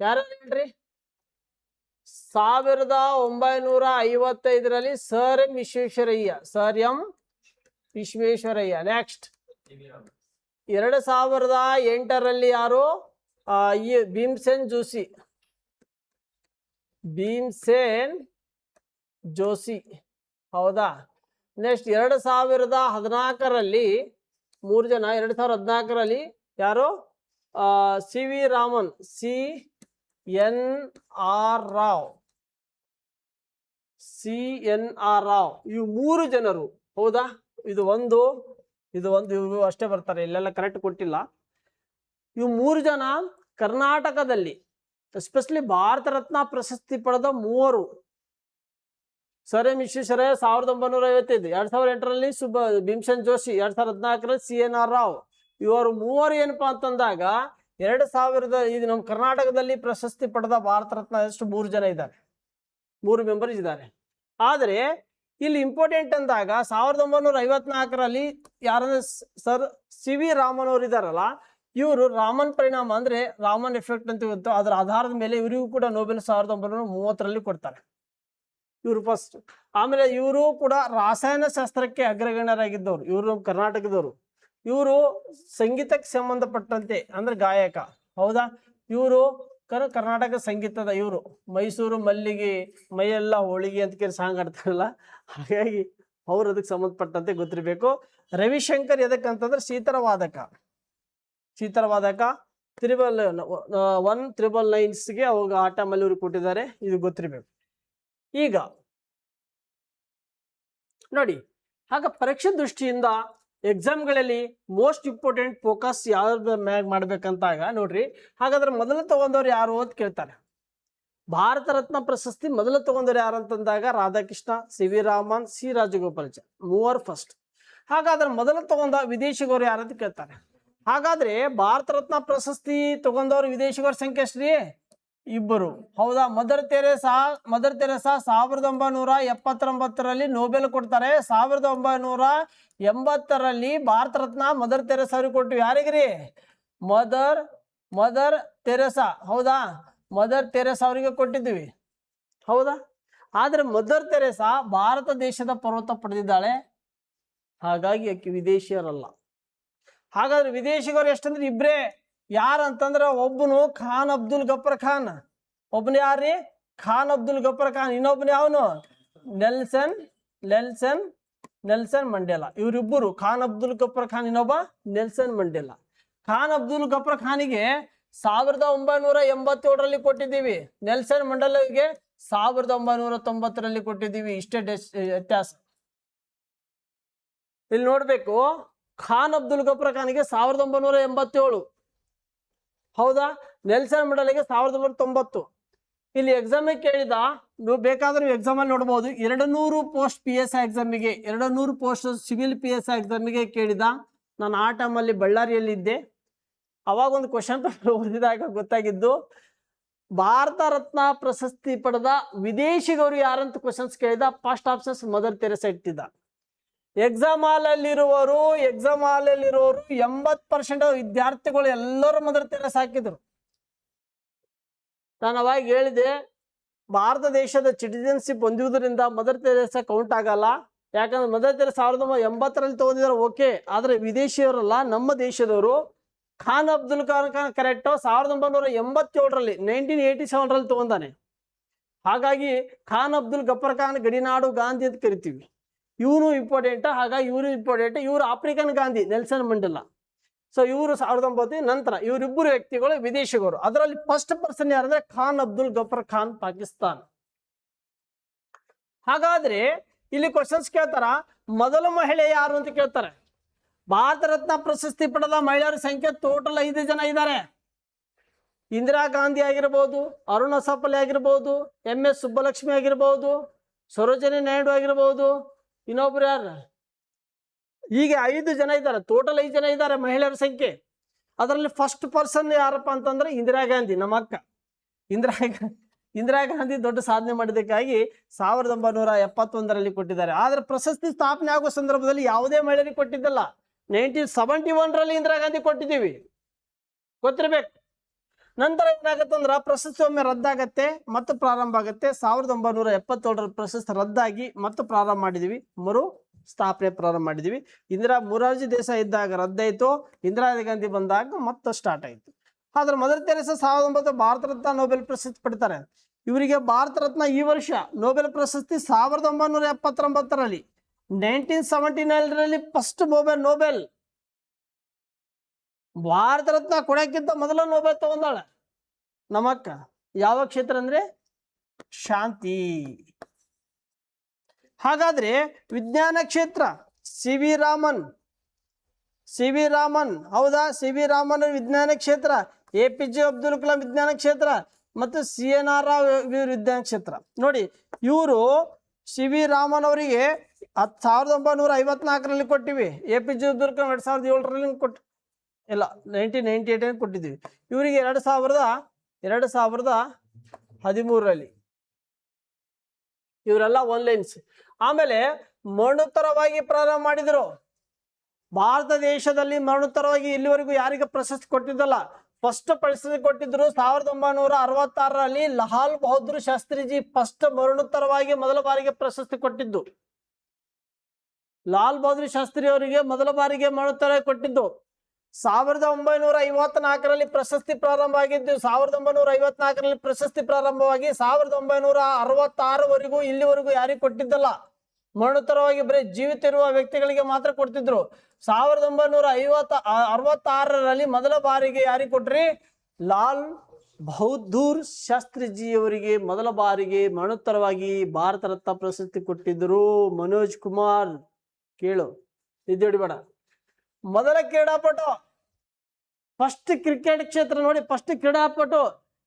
ಯಾರು ಹೇಳ್ರಿ? 1955ರಲ್ಲಿ ಸರ್ ಎಂ ವಿಶ್ವೇಶ್ವರಯ್ಯ. ನೆಕ್ಸ್ಟ್ 2008ರಲ್ಲಿ ಯಾರು? ಭೀಮಸೇನ್ ಜೋಶಿ, ಹೌದಾ? ನೆಕ್ಸ್ಟ್ 2014ರಲ್ಲಿ 3 ಜನ, 2014ರಲ್ಲಿ ಯಾರು, C V Raman, CNR Rao, ಇವು 3 ಜನರು. ಹೌದಾ, ಇದು ಒಂದು ಇವು ಅಷ್ಟೇ ಬರ್ತಾರೆ, ಇಲ್ಲೆಲ್ಲ ಕರೆಕ್ಟ್ ಕೊಟ್ಟಿಲ್ಲ. ಇವು 3 ಜನ ಕರ್ನಾಟಕದಲ್ಲಿ ಎಸ್ಪೆಷಲಿ ಭಾರತ ರತ್ನ ಪ್ರಶಸ್ತಿ ಪಡೆದ 3. ಸರ್ ಎಂ ವಿಶ್ವೇಶ್ವರಯ್ಯ 1955, 2008ರಲ್ಲಿ ಭೀಮಸೇನ್ ಜೋಶಿ, 2014ರಲ್ಲಿ CNR ರಾವ್. ಇವರು 3 ಏನಪ್ಪಾ ಅಂತಂದಾಗ 2000 ಇದು ನಮ್ಮ ಕರ್ನಾಟಕದಲ್ಲಿ ಪ್ರಶಸ್ತಿ ಪಡೆದ ಭಾರತ ರತ್ನ ಎಷ್ಟು 3 ಜನ ಇದ್ದಾರೆ, 3 ಮೆಂಬರ್ಸ್ ಇದ್ದಾರೆ. ಆದರೆ ಇಲ್ಲಿ ಇಂಪಾರ್ಟೆಂಟ್ ಅಂದಾಗ 1954ರಲ್ಲಿ ಯಾರಂದ್ರೆ ಸರ್ ಸಿ ವಿ ರಾಮನ್ ಅವರು ಇದಾರಲ್ಲ, ಇವರು ರಾಮನ್ ಪರಿಣಾಮ ಅಂದ್ರೆ ರಾಮನ್ ಎಫೆಕ್ಟ್ ಅಂತ ಇವತ್ತು, ಅದರ ಆಧಾರದ ಮೇಲೆ ಇವರಿಗೂ ಕೂಡ ನೊಬೆಲ್ 1930ರಲ್ಲಿ ಕೊಡ್ತಾರೆ, ಇವರು ಫಸ್ಟ್. ಆಮೇಲೆ ಇವರು ಕೂಡ ರಾಸಾಯನ ಶಾಸ್ತ್ರಕ್ಕೆ ಅಗ್ರಗಣ್ಯರಾಗಿದ್ದವರು, ಇವರು ನಮ್ಮ ಕರ್ನಾಟಕದವರು. ಇವರು ಸಂಗೀತಕ್ಕೆ ಸಂಬಂಧಪಟ್ಟಂತೆ ಅಂದ್ರೆ ಗಾಯಕ. ಹೌದಾ, ಇವರು ಕರ್ನಾಟಕ ಸಂಗೀತದ ಇವರು ಮೈಸೂರು ಮಲ್ಲಿಗೆ ಮೈಯೆಲ್ಲ ಹೋಳಿಗೆ ಅಂತ ಕೇಳಿ ಸಾಂಗ್ ಆಡ್ತಾರಲ್ಲ, ಹಾಗಾಗಿ ಅವ್ರು ಅದಕ್ಕೆ ಸಂಬಂಧಪಟ್ಟಂತೆ ಗೊತ್ತಿರಬೇಕು. ರವಿಶಂಕರ್ ಎದಕ್ಕಂತಂದ್ರೆ ಶೀತಲವಾದಕ 1999ಗೆ ಅವಾಗ ಆಟ ಮಲ್ಲೂರು ಕೊಟ್ಟಿದ್ದಾರೆ, ಇದು ಗೊತ್ತಿರಬೇಕು. ಈಗ ನೋಡಿ, ಆಗ ಪರೀಕ್ಷೆ ದೃಷ್ಟಿಯಿಂದ ಎಕ್ಸಾಮ್ಗಳಲ್ಲಿ ಮೋಸ್ಟ್ ಇಂಪಾರ್ಟೆಂಟ್ ಫೋಕಸ್ ಯಾವ್ದು ಮ್ಯಾಗ ಮಾಡ್ಬೇಕಂತಾಗ ನೋಡ್ರಿ. ಹಾಗಾದ್ರೆ ಮೊದಲು ತಗೊಂಡವ್ರು ಯಾರು ಅಂತ ಕೇಳ್ತಾರೆ. ಭಾರತ ರತ್ನ ಪ್ರಶಸ್ತಿ ಮೊದಲು ತಗೊಂಡವ್ರು ಯಾರು ಅಂತಂದಾಗ Radhakrishna, C V Raman, C Rajagopalachari, 3 first. ಹಾಗಾದ್ರೆ ಮೊದಲು ತಗೊಂಡ ವಿದೇಶಿಗರು ಯಾರು ಅಂತ ಕೇಳ್ತಾರೆ. ಹಾಗಾದ್ರೆ ಭಾರತ ರತ್ನ ಪ್ರಶಸ್ತಿ ತಗೊಂಡವ್ರು ವಿದೇಶಿಗರ ಸಂಖ್ಯೆ ಎಷ್ಟ್ರಿ? 2. ಹೌದಾ, ಮದರ್ ತೆರೇಸಾ 1979ರಲ್ಲಿ ನೊಬೆಲ್ ಕೊಡ್ತಾರೆ. 1980ರಲ್ಲಿ ಭಾರತ ರತ್ನ ಮದರ್ ತೆರೇಸಾ ಅವ್ರಿಗೆ ಕೊಟ್ಟು. ಯಾರಿಗ್ರಿ? Mother Teresa. ಹೌದಾ, ಮದರ್ ತೆರೇಸಾ ಅವರಿಗೆ ಕೊಟ್ಟಿದ್ದೀವಿ. ಹೌದಾ, ಆದ್ರೆ ಮದರ್ ತೆರೇಸಾ ಭಾರತ ದೇಶದ ಪರ್ವತ ಪಡೆದಿದ್ದಾಳೆ, ಹಾಗಾಗಿ ಆಕೆ ವಿದೇಶಿಯರಲ್ಲ. ಹಾಗಾದ್ರೆ ವಿದೇಶಿಗರು ಎಷ್ಟಂದ್ರೆ 2. ಯಾರಂತಂದ್ರೆ ಒಬ್ಬನು ಖಾನ್ ಅಬ್ದುಲ್ ಗಫರ್ ಖಾನ್, ಒಬ್ಬನು ಯಾರ್ರಿ? ಖಾನ್ ಅಬ್ದುಲ್ ಗಫರ್ ಖಾನ್. ಇನ್ನೊಬ್ಬನು ಯಾವನು? Nelson Mandela. ಇವರಿಬ್ಬರು, ಖಾನ್ ಅಬ್ದುಲ್ ಗಫರ್ ಖಾನ್, ಇನ್ನೊಬ್ಬ ನೆಲ್ಸನ್ ಮಂಡೇಲಾ. ಖಾನ್ ಅಬ್ದುಲ್ ಗಫರ್ ಖಾನಿಗೆ 1987ರಲ್ಲಿ ಕೊಟ್ಟಿದ್ದೀವಿ, ನೆಲ್ಸನ್ ಮಂಡೇಲಾಗೆ 1990ರಲ್ಲಿ ಕೊಟ್ಟಿದ್ದೀವಿ. ಇಷ್ಟೇ ವ್ಯತ್ಯಾಸ ಇಲ್ಲಿ ನೋಡ್ಬೇಕು. ಖಾನ್ ಅಬ್ದುಲ್ ಗಫರ್ ಖಾನಿಗೆ 1987, ಹೌದಾ, ನೆಲ್ಸನ್ ಮಂಡೇಲಾಗೆ 1990. ಇಲ್ಲಿ ಎಕ್ಸಾಮ್ ಕೇಳಿದ, ನೀವು ಬೇಕಾದ್ರೆ ಎಕ್ಸಾಮ್ ಅಲ್ಲಿ ನೋಡ್ಬೋದು. 200 post PSI ಎಕ್ಸಾಮಿಗೆ, 200 post civil PSI ಎಕ್ಸಾಮಿಗೆ ಕೇಳಿದ. ನಾನು ಆ ಟೈಮಲ್ಲಿ ಬಳ್ಳಾರಿಯಲ್ಲಿ ಇದ್ದೆ. ಅವಾಗ ಒಂದು ಕ್ವಶನ್ ಪೇಪರ್ ಓದಿದಾಗ ಗೊತ್ತಾಗಿದ್ದು, ಭಾರತ ರತ್ನ ಪ್ರಶಸ್ತಿ ಪಡೆದ ವಿದೇಶಿಗರು ಯಾರಂತ ಕ್ವಶನ್ಸ್ ಕೇಳಿದ. ಫಸ್ಟ್ ಆಪ್ಷನ್ಸ್ ಮದರ್ ತೆರೇಸಾ ಇಟ್ಟಿದ್ದ. ಎಕ್ಸಾಮ್ ಹಾಲಲ್ಲಿರುವವರು 80% ವಿದ್ಯಾರ್ಥಿಗಳು ಎಲ್ಲರೂ ಮದರ್ ತೆರೇಸಾ ಹಾಕಿದ್ರು. ನಾನು ಅವಾಗ ಹೇಳಿದೆ, ಭಾರತ ದೇಶದ ಸಿಟಿಜನ್ಶಿಪ್ ಹೊಂದುವುದರಿಂದ ಮದರ್ ತೆರೇಸಾ ಕೌಂಟ್ ಆಗಲ್ಲ. ಯಾಕಂದ್ರೆ ಮದರ್ ತೆರೇಸಾ 1980ರಲ್ಲಿ ತಗೊಂಡಿದ್ದಾರೆ, ಓಕೆ, ಆದ್ರೆ ವಿದೇಶಿಯವರಲ್ಲ, ನಮ್ಮ ದೇಶದವರು. ಖಾನ್ ಅಬ್ದುಲ್ ಖಾನ್ ಕರೆಕ್ಟ್ 1987ರಲ್ಲಿ 1987ರಲ್ಲಿ ತಗೊಂಡಾನೆ. ಹಾಗಾಗಿ ಖಾನ್ ಅಬ್ದುಲ್ ಗಫರ್ ಖಾನ್ ಗಡಿನಾಡು ಗಾಂಧಿ ಅಂತ ಕರಿತೀವಿ. ಇವನು ಇಂಪಾರ್ಟೆಂಟ್, ಹಾಗಾಗಿ ಇವರು ಇಂಪಾರ್ಟೆಂಟ್. ಇವರು African Gandhi, Nelson Mandela. So ಇವರು 1990 ನಂತರ ಇವರಿಬ್ಬರು ವ್ಯಕ್ತಿಗಳು ವಿದೇಶಿಗರು. ಅದರಲ್ಲಿ ಫಸ್ಟ್ ಪರ್ಸನ್ ಯಾರಂದ್ರೆ ಖಾನ್ ಅಬ್ದುಲ್ ಗಫರ್ ಖಾನ್, ಪಾಕಿಸ್ತಾನ್. ಹಾಗಾದ್ರೆ ಇಲ್ಲಿ ಕ್ವಶನ್ಸ್ ಕೇಳ್ತಾರ, ಮೊದಲ ಮಹಿಳೆ ಯಾರು ಅಂತ ಕೇಳ್ತಾರೆ. ಭಾರತ ರತ್ನ ಪ್ರಶಸ್ತಿ ಪಡೆದ ಮಹಿಳೆಯರ ಸಂಖ್ಯೆ ಟೋಟಲ್ 5 ಜನ ಇದ್ದಾರೆ. ಇಂದಿರಾ ಗಾಂಧಿ ಆಗಿರ್ಬೋದು, ಅರುಣ ಸಫಲೆ ಆಗಿರ್ಬೋದು, MS ಸುಬ್ಬಲಕ್ಷ್ಮಿ ಆಗಿರ್ಬೋದು, ಸರೋಜಿನಿ ನಾಯ್ಡು ಆಗಿರ್ಬೋದು, ಇನ್ನೊಬ್ರು ಯಾರು? ಹೀಗೆ 5 ಜನ ಇದ್ದಾರೆ, ಟೋಟಲ್ 5 ಜನ ಇದ್ದಾರೆ ಮಹಿಳೆಯರ ಸಂಖ್ಯೆ. ಅದರಲ್ಲಿ ಫಸ್ಟ್ ಪರ್ಸನ್ ಯಾರಪ್ಪ ಅಂತಂದ್ರೆ ಇಂದಿರಾ ಗಾಂಧಿ, ನಮ್ಮ ಅಕ್ಕ ಇಂದಿರಾ ಗಾಂಧಿ ದೊಡ್ಡ ಸಾಧನೆ ಮಾಡಿದ್ದಕ್ಕಾಗಿ 1971ರಲ್ಲಿ ಕೊಟ್ಟಿದ್ದಾರೆ. ಆದ್ರೆ ಪ್ರಶಸ್ತಿ ಸ್ಥಾಪನೆ ಆಗುವ ಸಂದರ್ಭದಲ್ಲಿ ಯಾವುದೇ ಮಹಿಳೆಯರಿಗೆ ಕೊಟ್ಟಿದ್ದಲ್ಲ. 1971ರಲ್ಲಿ ಇಂದಿರಾ ಗಾಂಧಿ ಕೊಟ್ಟಿದ್ದೀವಿ, ಗೊತ್ತಿರ್ಬೇಕು. ನಂತರ ಏನಾಗತ್ತಂದ್ರ ಪ್ರಶಸ್ತಿ ಒಮ್ಮೆ ರದ್ದಾಗತ್ತೆ ಮತ್ತು ಪ್ರಾರಂಭ ಆಗತ್ತೆ. 1977ರಲ್ಲಿ ಪ್ರಶಸ್ತಿ ರದ್ದಾಗಿ ಮತ್ತು ಪ್ರಾರಂಭ ಮಾಡಿದೀವಿ, ಮರು ಸ್ಥಾಪನೆ ಪ್ರಾರಂಭ ಮಾಡಿದೀವಿ. ಮೊರಾರ್ಜಿ ದೇಸಾಯಿ ಇದ್ದಾಗ ರದ್ದಾಯ್ತು, ಇಂದಿರಾ ಗಾಂಧಿ ಬಂದಾಗ ಮತ್ತೆ ಸ್ಟಾರ್ಟ್ ಆಯ್ತು. ಆದ್ರೆ mother Teresa 1900 Bharat Ratna Nobel ಪ್ರಶಸ್ತಿ ಪಡಿತಾರೆ. ಇವರಿಗೆ ಭಾರತ ರತ್ನ ಈ ವರ್ಷ ನೊಬೆಲ್ ಪ್ರಶಸ್ತಿ 1979ರಲ್ಲಿ 1979 ಫಸ್ಟ್ ನೋಬೆಲ್ ಭಾರತ ರತ್ನ ಕೊಡಕ್ಕಿಂತ ಮೊದಲ ನೋಬೆಲ್ ತಗೊಂಡಾಳ ನಮ್ಮಕ್ಕ. ಯಾವ ಕ್ಷೇತ್ರ ಅಂದ್ರೆ ಶಾಂತಿ. ಹಾಗಾದ್ರೆ ವಿಜ್ಞಾನ ಕ್ಷೇತ್ರ ಸಿ ವಿ ರಾಮನ್, ಹೌದಾ? ಸಿ ವಿ ರಾಮನ್ ವಿಜ್ಞಾನ ಕ್ಷೇತ್ರ, APJ ಅಬ್ದುಲ್ ಕಲಾಂ ವಿಜ್ಞಾನ ಕ್ಷೇತ್ರ, ಮತ್ತು CNR ರಾವ್ ವಿಜ್ಞಾನ ಕ್ಷೇತ್ರ. ನೋಡಿ, ಇವರು ಸಿ ವಿ ರಾಮನ್ ಅವರಿಗೆ 1954ರಲ್ಲಿ ಕೊಟ್ಟಿವಿ. APJ ಅಬ್ದುಲ್ ಕಲಾಂ 2007ರಲ್ಲಿ ಕೊಟ್ಟು, ಇಲ್ಲ 1998 ಕೊಟ್ಟಿದ್ದೀವಿ. ಇವರಿಗೆ 2013ರಲ್ಲಿ. ಇವರೆಲ್ಲ ಲೈನ್ಸ್. ಆಮೇಲೆ ಮರಣೋತ್ತರವಾಗಿ ಪ್ರಾರಂಭ ಮಾಡಿದರು. ಭಾರತ ದೇಶದಲ್ಲಿ ಮರಣೋತ್ತರವಾಗಿ ಇಲ್ಲಿವರೆಗೂ ಯಾರಿಗೆ ಪ್ರಶಸ್ತಿ ಕೊಟ್ಟಿದ್ದಲ್ಲ. ಫಸ್ಟ್ ಪ್ರಶಸ್ತಿ ಕೊಟ್ಟಿದ್ರು 1966ರಲ್ಲಿ ಲಾಲ್ ಬಹದ್ದೂರ್ ಶಾಸ್ತ್ರಿಜಿ. ಫಸ್ಟ್ ಮರಣೋತ್ತರವಾಗಿ ಮೊದಲ ಬಾರಿಗೆ ಪ್ರಶಸ್ತಿ ಕೊಟ್ಟಿದ್ದು ಲಾಲ್ ಬಹದ್ದೂರ್ ಶಾಸ್ತ್ರಿ ಅವರಿಗೆ ಮೊದಲ ಬಾರಿಗೆ ಮರಣೋತ್ತರ ಕೊಟ್ಟಿದ್ದು. 1954ರಲ್ಲಿ ಪ್ರಶಸ್ತಿ ಪ್ರಾರಂಭ ಆಗಿದ್ದು. 1954ರಲ್ಲಿ ಪ್ರಶಸ್ತಿ ಪ್ರಾರಂಭವಾಗಿ 1966ವರೆಗೂ ಇಲ್ಲಿವರೆಗೂ ಯಾರಿಗೆ ಕೊಟ್ಟಿದ್ದಲ್ಲ. ಮರಣೋತ್ತರವಾಗಿ ಬರೀ ಜೀವಿತ ಇರುವ ವ್ಯಕ್ತಿಗಳಿಗೆ ಮಾತ್ರ ಕೊಡ್ತಿದ್ರು. 1966ರಲ್ಲಿ ಮೊದಲ ಬಾರಿಗೆ ಯಾರಿಗೆ ಕೊಟ್ರಿ? ಲಾಲ್ ಬಹದ್ದೂರ್ ಶಾಸ್ತ್ರಿಜಿಯವರಿಗೆ ಮೊದಲ ಬಾರಿಗೆ ಮರಣೋತ್ತರವಾಗಿ ಭಾರತ ರತ್ನ ಪ್ರಶಸ್ತಿ ಕೊಟ್ಟಿದ್ರು. ಮನೋಜ್ ಕುಮಾರ್, ಕೇಳು, ಬೇಡ. ಮೊದಲ ಕ್ರೀಡಾಪಟು, ಫಸ್ಟ್ ಕ್ರಿಕೆಟ್ ಕ್ಷೇತ್ರ ನೋಡಿ, ಫಸ್ಟ್ ಕ್ರೀಡಾಪಟು.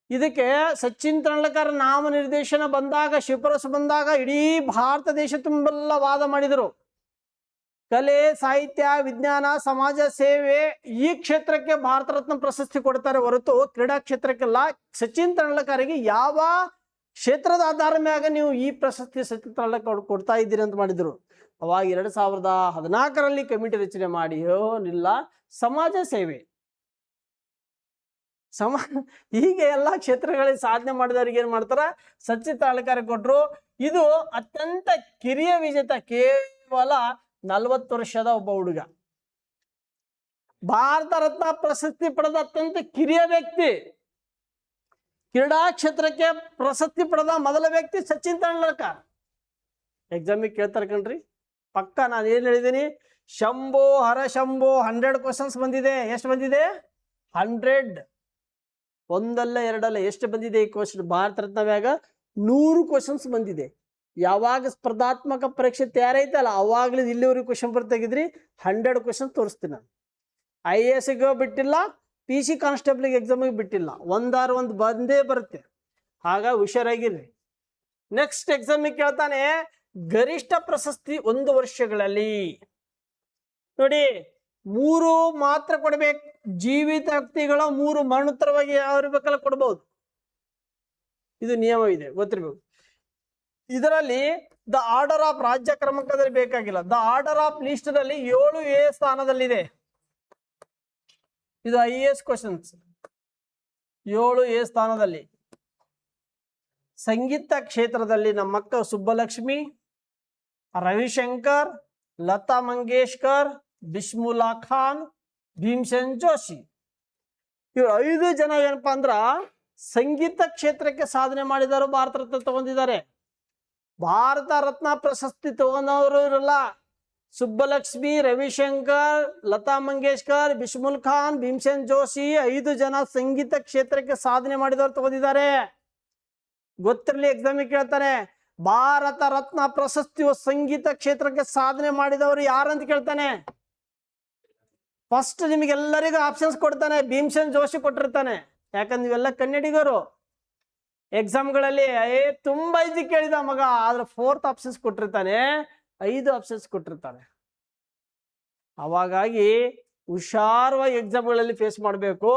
ಇದಕ್ಕೆ ಸಚಿನ್ ತೆಂಡೂಲ್ಕರ್ ನಾಮ ನಿರ್ದೇಶನ ಬಂದಾಗ, ಶಿಫಾರಸು ಬಂದಾಗ ಇಡೀ ಭಾರತ ದೇಶ ತುಂಬೆಲ್ಲ ವಾದ ಮಾಡಿದರು. ಕಲೆ, ಸಾಹಿತ್ಯ, ವಿಜ್ಞಾನ, ಸಮಾಜ ಸೇವೆ ಈ ಕ್ಷೇತ್ರಕ್ಕೆ ಭಾರತ ರತ್ನ ಪ್ರಶಸ್ತಿ ಕೊಡ್ತಾರೆ ಹೊರತು ಕ್ರೀಡಾ ಕ್ಷೇತ್ರಕ್ಕೆಲ್ಲ. ಸಚಿನ್ ತೆಂಡೂಲ್ಕರ್ಗೆ ಯಾವ ಕ್ಷೇತ್ರದ ಆಧಾರ ಮ್ಯಾಗ ನೀವು ಈ ಪ್ರಶಸ್ತಿ ಸಚಿನ್ ತೆಂಡೂಲ್ಕರ್ ಕೊಡ್ತಾ ಇದ್ದೀರಿ ಅಂತ ಮಾಡಿದ್ರು. ಅವಾಗ 2014ರಲ್ಲಿ ಕಮಿಟಿ ರಚನೆ ಮಾಡಿ, ಇಲ್ಲ ಸಮಾಜ ಸೇವೆ, ಹೀಗೆ ಎಲ್ಲಾ ಕ್ಷೇತ್ರಗಳಲ್ಲಿ ಸಾಧನೆ ಮಾಡಿದವರಿಗೆ ಏನ್ ಮಾಡ್ತಾರ? ಸಚಿನ್ ತೆಂಡೂಲ್ಕರ್ ಕೊಟ್ರು. ಇದು ಅತ್ಯಂತ ಕಿರಿಯ ವಿಜೇತ, ಕೇವಲ 40 ವರ್ಷದ ಒಬ್ಬ ಹುಡುಗ. ಭಾರತ ರತ್ನ ಪ್ರಶಸ್ತಿ ಪಡೆದ ಅತ್ಯಂತ ಕಿರಿಯ ವ್ಯಕ್ತಿ, ಕ್ರೀಡಾ ಕ್ಷೇತ್ರಕ್ಕೆ ಪ್ರಶಸ್ತಿ ಪಡೆದ ಮೊದಲ ವ್ಯಕ್ತಿ ಸಚಿನ್ ತೆಂಡೂಲ್ಕರ್. ಎಕ್ಸಾಮಿಗೆ ಕೇಳ್ತಾರೆ ಕಣ್ರಿ, ಪಕ್ಕ. ನಾನು ಏನ್ ಹೇಳಿದ್ದೀನಿ? ಶಂಭೋ ಹರ ಶಂಭೋ 100 ಕ್ವಶನ್ಸ್ ಬಂದಿದೆ. ಎಷ್ಟು ಬಂದಿದೆ? 100. ಒಂದಲ್ಲ ಎರಡಲ್ಲ, ಎಷ್ಟು ಬಂದಿದೆ ಈ ಕ್ವಶನ್? ಭಾರತ ರತ್ನವ್ಯಾಗ 100 ಕ್ವಶನ್ಸ್ ಬಂದಿದೆ. ಯಾವಾಗ ಸ್ಪರ್ಧಾತ್ಮಕ ಪರೀಕ್ಷೆ ತಯಾರೈತಲ್ಲ ಅವಾಗ್ಲೂ ಇಲ್ಲಿವರೆಗೂ ಕ್ವಶನ್ ಪೇಪರ್ ತೆಗಿದ್ರಿ 100 ಕ್ವಶನ್ ತೋರಿಸ್ತೀನಿ ನಾನು. IASಗೆ ಬಿಟ್ಟಿಲ್ಲ, PC ಕಾನ್ಸ್ಟೇಬಲ್ಗೆ ಎಕ್ಸಾಮಿಗೆ ಬಿಟ್ಟಿಲ್ಲ. ಒಂದು ಬಂದೇ ಬರುತ್ತೆ. ಆಗ ಹುಷಾರಾಗಿರ್ರಿ. ನೆಕ್ಸ್ಟ್ ಎಕ್ಸಾಮಿಗೆ ಕೇಳ್ತಾನೆ, ಗರಿಷ್ಠ ಪ್ರಶಸ್ತಿ 1 ವರ್ಷಗಳಲ್ಲಿ. ನೋಡಿ, 3 ಮಾತ್ರ ಕೊಡ್ಬೇಕು. ಜೀವಿತ ವ್ಯಕ್ತಿಗಳ 3, ಮರಣೋತ್ತರವಾಗಿ ಯಾವ ಇರ್ಬೇಕಲ್ಲ ಕೊಡ್ಬೋದು. ಇದು ನಿಯಮ ಇದೆ, ಗೊತ್ತಿರ್ಬೇಕು. ಇದರಲ್ಲಿ ದ ಆರ್ಡರ್ ಆಫ್ ರಾಜ್ಯ ಕ್ರಮಾಂಕದಲ್ಲಿ ಬೇಕಾಗಿಲ್ಲ. ದ ಆರ್ಡರ್ ಆಫ್ ಲಿಸ್ಟ್ ನಲ್ಲಿ 7A ಸ್ಥಾನದಲ್ಲಿದೆ. ಇದು IAS ಕ್ವಶನ್ಸ್. 7A ಸ್ಥಾನದಲ್ಲಿ. ಸಂಗೀತ ಕ್ಷೇತ್ರದಲ್ಲಿ ನಮ್ಮಕ್ಕ ಸುಬ್ಬಲಕ್ಷ್ಮಿ, ರವಿಶಂಕರ್, ಲತಾ ಮಂಗೇಶ್ಕರ್, ಬಿಸ್ಮಿಲ್ಲಾ ಖಾನ್, ಭೀಮ್ಸೇನ್ ಜೋಶಿ, ಇವರು 5 ಜನ ಏನಪ್ಪಾ ಅಂದ್ರ ಸಂಗೀತ ಕ್ಷೇತ್ರಕ್ಕೆ ಸಾಧನೆ ಮಾಡಿದವರು ಭಾರತ ರತ್ನ ತಗೊಂಡಿದ್ದಾರೆ. ಭಾರತ ರತ್ನ ಪ್ರಶಸ್ತಿ ತಗೊಂಡವರು ಇರಲ್ಲ. ಸುಬ್ಬಲಕ್ಷ್ಮಿ, ರವಿಶಂಕರ್, ಲತಾ ಮಂಗೇಶ್ಕರ್, ಬಿಸ್ಮಿಲ್ಲಾ ಖಾನ್, ಭೀಮ್ಸೇನ್ ಜೋಶಿ 5 ಜನ ಸಂಗೀತ ಕ್ಷೇತ್ರಕ್ಕೆ ಸಾಧನೆ ಮಾಡಿದವರು ತಗೊಂಡಿದ್ದಾರೆ. ಗೊತ್ತಿರಲಿ, ಎಕ್ಸಾಮಿಗೆ ಕೇಳ್ತಾನೆ. ಭಾರತ ರತ್ನ ಪ್ರಶಸ್ತಿಯು ಸಂಗೀತ ಕ್ಷೇತ್ರಕ್ಕೆ ಸಾಧನೆ ಮಾಡಿದವರು ಯಾರಂತ ಕೇಳ್ತಾನೆ. ಫಸ್ಟ್ ನಿಮಗೆಲ್ಲರಿಗೂ ಆಪ್ಷನ್ಸ್ ಕೊಡ್ತಾನೆ. ಭೀಮ್ಸೇನ್ ಜೋಶಿ ಕೊಟ್ಟಿರ್ತಾನೆ, ಯಾಕಂದ್ರೆ ನೀವೆಲ್ಲ ಕನ್ನಡಿಗರು. ಎಕ್ಸಾಮ್ಗಳಲ್ಲಿ ತುಂಬಾ ಈಜಿ ಕೇಳಿದ ಮಗ, ಆದ್ರೆ 4th ಆಪ್ಷನ್ಸ್ ಕೊಟ್ಟಿರ್ತಾನೆ, 5 ಆಪ್ಷನ್ಸ್ ಕೊಟ್ಟಿರ್ತಾನೆ. ಅವಾಗಾಗಿ ಹುಷಾರವಾಗಿ ಎಕ್ಸಾಮ್ಗಳಲ್ಲಿ ಫೇಸ್ ಮಾಡಬೇಕು,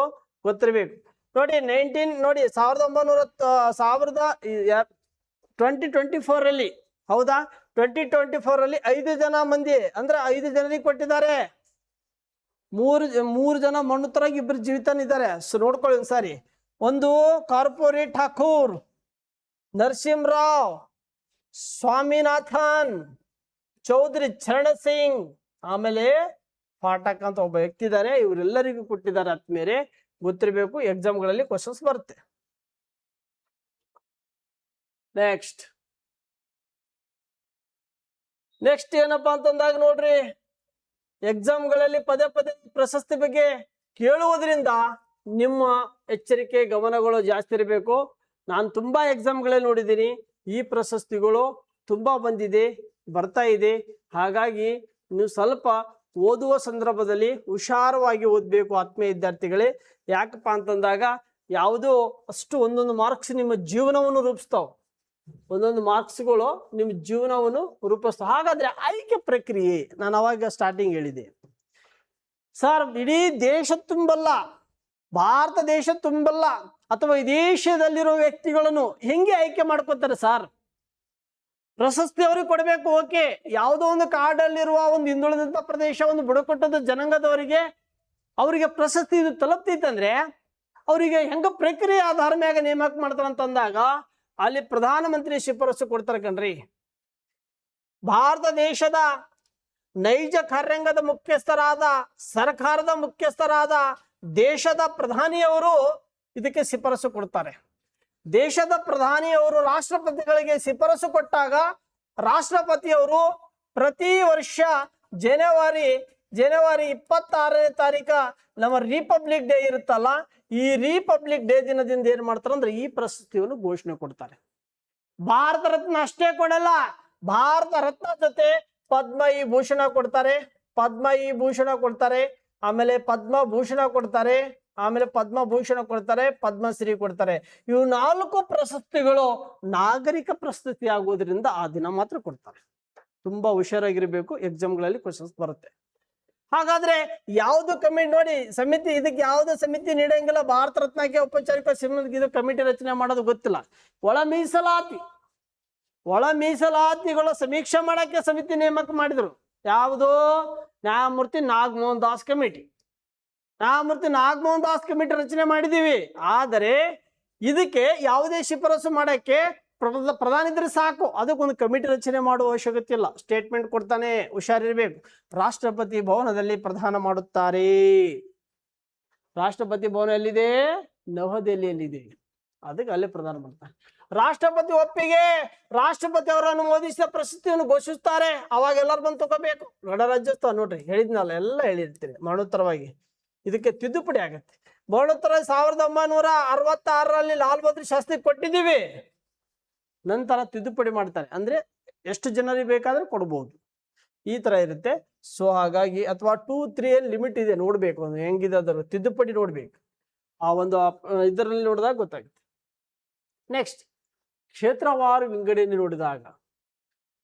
ಗೊತ್ತಿರ್ಬೇಕು. ನೋಡಿ 2024ರಲ್ಲಿ, ಹೌದಾ, 2024ರಲ್ಲಿ 5 ಜನ ಮಂದಿ ಅಂದ್ರೆ 5 ಜನರಿಗೆ ಕೊಟ್ಟಿದ್ದಾರೆ. 3 ಜನ ಮಣ್ಣುತ್ತರಾಗಿ 2 ಜೀವಿತನಿದ್ದಾರೆ. ನೋಡ್ಕೊಳ್ಳಿ ಒಂದ್ಸಾರಿ. ಒಂದು ಕಾರ್ಪೊರೇಟ್ ಠಾಕೂರ್, ನರಸಿಂಹರಾವ್, ಸ್ವಾಮಿನಾಥನ್, ಚೌಧರಿ ಚರಣ್ ಸಿಂಗ್, ಆಮೇಲೆ ಪಾಠಕ್ ಅಂತ ಒಬ್ಬ ವ್ಯಕ್ತಿ ಇದ್ದಾರೆ. ಇವರೆಲ್ಲರಿಗೂ ಕೊಟ್ಟಿದ್ದಾರೆ. ಆತ್ಮೇಲೆ ಗೊತ್ತಿರಬೇಕು, ಎಕ್ಸಾಮ್ಗಳಲ್ಲಿ ಕ್ವಶನ್ಸ್ ಬರುತ್ತೆ. ನೆಕ್ಸ್ಟ್ ನೆಕ್ಸ್ಟ್ ಏನಪ್ಪಾ ಅಂತಂದಾಗ ನೋಡ್ರಿ, ಎಕ್ಸಾಮ್ಗಳಲ್ಲಿ ಪದೇ ಪದೇ ಪ್ರಶಸ್ತಿ ಬಗ್ಗೆ ಕೇಳುವುದರಿಂದ ನಿಮ್ಮ ಎಚ್ಚರಿಕೆ ಗಮನಗಳು ಜಾಸ್ತಿ ಇರಬೇಕು. ನಾನು ತುಂಬಾ ಎಕ್ಸಾಮ್ಗಳಲ್ಲಿ ನೋಡಿದ್ದೀನಿ, ಈ ಪ್ರಶಸ್ತಿಗಳು ತುಂಬಾ ಬಂದಿದೆ, ಬರ್ತಾ ಇದೆ. ಹಾಗಾಗಿ ನೀವು ಸ್ವಲ್ಪ ಓದುವ ಸಂದರ್ಭದಲ್ಲಿ ಹುಷಾರವಾಗಿ ಓದಬೇಕು ಆತ್ಮೀಯ ವಿದ್ಯಾರ್ಥಿಗಳೇ. ಯಾಕಪ್ಪ ಅಂತಂದಾಗ ಯಾವುದೋ ಅಷ್ಟು ಒಂದೊಂದು ಮಾರ್ಕ್ಸ್ ನಿಮ್ಮ ಜೀವನವನ್ನು ರೂಪಿಸ್ತಾವ, ಒಂದೊಂದು ಮಾರ್ಕ್ಸ್ಗಳು ನಿಮ್ಮ ಜೀವನವನ್ನು ರೂಪಿಸ್ತಾವ. ಹಾಗಾದ್ರೆ ಆಯ್ಕೆ ಪ್ರಕ್ರಿಯೆ ನಾನು ಅವಾಗ ಸ್ಟಾರ್ಟಿಂಗ್ ಹೇಳಿದೆ ಸರ್, ಇಡೀ ದೇಶ ತುಂಬಲ್ಲ, ಭಾರತ ದೇಶ ತುಂಬಲ್ಲ, ಅಥವಾ ವಿದೇಶದಲ್ಲಿರೋ ವ್ಯಕ್ತಿಗಳನ್ನು ಹೆಂಗೆ ಆಯ್ಕೆ ಮಾಡ್ಕೋತಾರೆ ಸರ್? ಪ್ರಶಸ್ತಿ ಅವ್ರಿಗೆ ಕೊಡಬೇಕು, ಓಕೆ. ಯಾವುದೋ ಒಂದು ಕಾಡಲ್ಲಿರುವ ಒಂದು ಹಿಂದುಳಿದಂತ ಪ್ರದೇಶ, ಒಂದು ಬುಡಕಟ್ಟದ ಜನಾಂಗದವರಿಗೆ ಅವರಿಗೆ ಪ್ರಶಸ್ತಿ ಇದು ತಲುಪ್ತೈತಂದ್ರೆ ಅವರಿಗೆ ಹೆಂಗ ಪ್ರಕ್ರಿಯೆ ಆಧಾರ ಮ್ಯಾಗ ನೇಮಕ ಮಾಡ್ತಾರಂತಂದಾಗ ಅಲ್ಲಿ ಪ್ರಧಾನಮಂತ್ರಿ ಶಿಫಾರಸು ಕೊಡ್ತಾರೆ ಕಣ್ರಿ. ಭಾರತ ದೇಶದ ನೈಜ ಕಾರ್ಯಾಂಗದ ಮುಖ್ಯಸ್ಥರಾದ, ಸರ್ಕಾರದ ಮುಖ್ಯಸ್ಥರಾದ ದೇಶದ ಪ್ರಧಾನಿಯವರು ಇದಕ್ಕೆ ಶಿಫಾರಸು ಕೊಡ್ತಾರೆ. ದೇಶದ ಪ್ರಧಾನಿಯವರು ರಾಷ್ಟ್ರಪತಿಗಳಿಗೆ ಶಿಫಾರಸು ಕೊಟ್ಟಾಗ ರಾಷ್ಟ್ರಪತಿಯವರು ಪ್ರತಿ ವರ್ಷ ಜನವರಿ 26ನೇ ತಾರೀಕು ನಮ್ಮ ರಿಪಬ್ಲಿಕ್ ಡೇ ಇರುತ್ತಲ್ಲ, ಈ ರಿಪಬ್ಲಿಕ್ ಡೇ ದಿನದಿಂದ ಏನ್ ಮಾಡ್ತಾರೆ ಅಂದ್ರೆ ಈ ಪ್ರಶಸ್ತಿಯನ್ನು ಘೋಷಣೆ ಕೊಡ್ತಾರೆ. ಭಾರತ ರತ್ನ ಅಷ್ಟೇ ಕೊಡಲ್ಲ, ಭಾರತ ರತ್ನ ಜೊತೆ ಪದ್ಮವಿಭೂಷಣ ಕೊಡ್ತಾರೆ, ಪದ್ಮವಿಭೂಷಣ ಕೊಡ್ತಾರೆ, ಆಮೇಲೆ ಪದ್ಮಭೂಷಣ ಕೊಡ್ತಾರೆ, ಆಮೇಲೆ ಪದ್ಮಭೂಷಣ ಕೊಡ್ತಾರೆ, ಪದ್ಮಶ್ರೀ ಕೊಡ್ತಾರೆ. ಇವು 4 ಪ್ರಶಸ್ತಿಗಳು ನಾಗರಿಕ ಪ್ರಶಸ್ತಿ ಆಗುವುದರಿಂದ ಆ ದಿನ ಮಾತ್ರ ಕೊಡ್ತಾರೆ. ತುಂಬಾ ಹುಷಾರಾಗಿರ್ಬೇಕು, ಎಕ್ಸಾಮ್ಗಳಲ್ಲಿ ಕ್ವಶನ್ಸ್ ಬರುತ್ತೆ. ಹಾಗಾದ್ರೆ ಯಾವ್ದು ಕಮಿಟಿ ನೋಡಿ, ಸಮಿತಿ ಇದಕ್ಕೆ ಯಾವ್ದು ಸಮಿತಿ ನೀಡಂಗಿಲ್ಲ. ಭಾರತ ರತ್ನಕ್ಕೆ ಔಪಚಾರಿಕ ಇದು ಕಮಿಟಿ ರಚನೆ ಮಾಡೋದು ಗೊತ್ತಿಲ್ಲ. ಒಳ ಮೀಸಲಾತಿಗಳ ಸಮೀಕ್ಷೆ ಮಾಡಕ್ಕೆ ಸಮಿತಿ ನೇಮಕ ಮಾಡಿದ್ರು. ಯಾವುದು? ನ್ಯಾಯಮೂರ್ತಿ ನಾಗಮೋಹನ್ ದಾಸ್ ಕಮಿಟಿ. ನ್ಯಾಯಮೂರ್ತಿ ನಾಗಮೋಹನ್ ದಾಸ್ ಕಮಿಟಿ ರಚನೆ ಮಾಡಿದೀವಿ. ಆದರೆ ಇದಕ್ಕೆ ಯಾವುದೇ ಶಿಫಾರಸು ಮಾಡಕ್ಕೆ ಪ್ರಧಾನಿ ಇದ್ರೆ ಸಾಕು, ಅದಕ್ಕೊಂದು ಕಮಿಟಿ ರಚನೆ ಮಾಡುವ ಅವಶ್ಯಕತೆ ಇಲ್ಲ. ಸ್ಟೇಟ್ಮೆಂಟ್ ಕೊಡ್ತಾನೆ, ಹುಷಾರಿರ್ಬೇಕು. ರಾಷ್ಟ್ರಪತಿ ಭವನದಲ್ಲಿ ಪ್ರದಾನ ಮಾಡುತ್ತಾರೆ. ರಾಷ್ಟ್ರಪತಿ ಭವನ ಎಲ್ಲಿದೆ? ನವದೆಹಲಿಯಲ್ಲಿದೆ. ಅದಕ್ಕೆ ಅಲ್ಲೇ ಪ್ರದಾನ ಮಾಡ್ತಾರೆ. ರಾಷ್ಟ್ರಪತಿ ಒಪ್ಪಿಗೆ, ರಾಷ್ಟ್ರಪತಿ ಅವರನ್ನು ಅನುಮೋದಿಸಿದ ಪ್ರಶಸ್ತಿಯನ್ನು ಘೋಷಿಸ್ತಾರೆ. ಅವಾಗ ಎಲ್ಲರೂ ಬಂದು ತಗೋಬೇಕು. ಗಣರಾಜ್ಯೋತ್ಸವ ನೋಡ್ರಿ, ಹೇಳಿದ್ನಲ್ಲ, ಎಲ್ಲ ಹೇಳಿರ್ತೀರಿ ಮರಣೋತ್ತರವಾಗಿ. ಇದಕ್ಕೆ ತಿದ್ದುಪಡಿ ಆಗತ್ತೆ. ಮರಣೋತ್ತರ 1966ರಲ್ಲಿ ಲಾಲ್ ಬಹದ್ದೂರ್ ಶಾಸ್ತ್ರಿ ಕೊಟ್ಟಿದ್ದೀವಿ, ನಂತರ ತಿದ್ದುಪಡಿ ಮಾಡ್ತಾರೆ. ಅಂದ್ರೆ ಎಷ್ಟು ಜನರಿಗೆ ಬೇಕಾದ್ರೆ ಕೊಡ್ಬೋದು, ಈ ತರ ಇರುತ್ತೆ. ಸೊ ಹಾಗಾಗಿ ಅಥವಾ 2, 3 ಲಿಮಿಟ್ ಇದೆ, ನೋಡ್ಬೇಕು ಹೆಂಗಿದೆ ಅದರ ತಿದ್ದುಪಡಿ ನೋಡ್ಬೇಕು. ಆ ಒಂದು ಇದರಲ್ಲಿ ನೋಡಿದಾಗ ಗೊತ್ತಾಗುತ್ತೆ. ನೆಕ್ಸ್ಟ್, ಕ್ಷೇತ್ರವಾರು ವಿಂಗಡಣೆ ನೋಡಿದಾಗ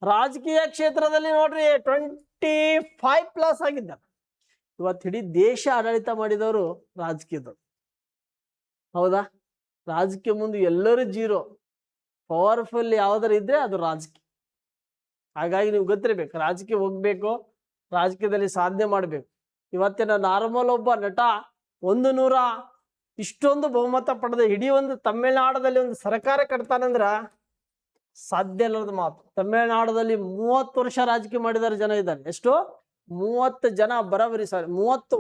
ರಾಜಕೀಯ ಕ್ಷೇತ್ರದಲ್ಲಿ ನೋಡ್ರಿ 25+ ಆಗಿದ್ದಾರೆ. ಇವತ್ತು ಇಡೀ ದೇಶ ಆಡಳಿತ ಮಾಡಿದವರು ರಾಜಕೀಯದವರು, ಹೌದಾ? ರಾಜಕೀಯ ಮುಂದೆ ಎಲ್ಲರೂ ಜೀರೋ. ಪವರ್ಫುಲ್ ಯಾವ್ದಾರು ಇದ್ರೆ ಅದು ರಾಜಕೀಯ. ಹಾಗಾಗಿ ನೀವು ಗೊತ್ತಿರ್ಬೇಕು, ರಾಜಕೀಯ ಹೋಗ್ಬೇಕು, ರಾಜಕೀಯದಲ್ಲಿ ಸಾಧನೆ ಮಾಡ್ಬೇಕು. ಇವತ್ತಿನ ನಾರ್ಮಲ್ ಒಬ್ಬ ನಟ 100 ಇಷ್ಟೊಂದು ಬಹುಮತ ಪಡೆದ ಇಡೀ ಒಂದು ತಮಿಳುನಾಡಲ್ಲಿ ಒಂದು ಸರ್ಕಾರ ಕಟ್ತಾನಂದ್ರ ಸಾಧ್ಯ ಇಲ್ಲದ ಮಾತು. ತಮಿಳುನಾಡಲ್ಲಿ 30 ವರ್ಷ ರಾಜಕೀಯ ಮಾಡಿದಾರ ಜನ ಇದ್ದಾರೆ. ಎಷ್ಟು? 30 ಜನ, ಬರೋಬರಿ ಸರ್ 30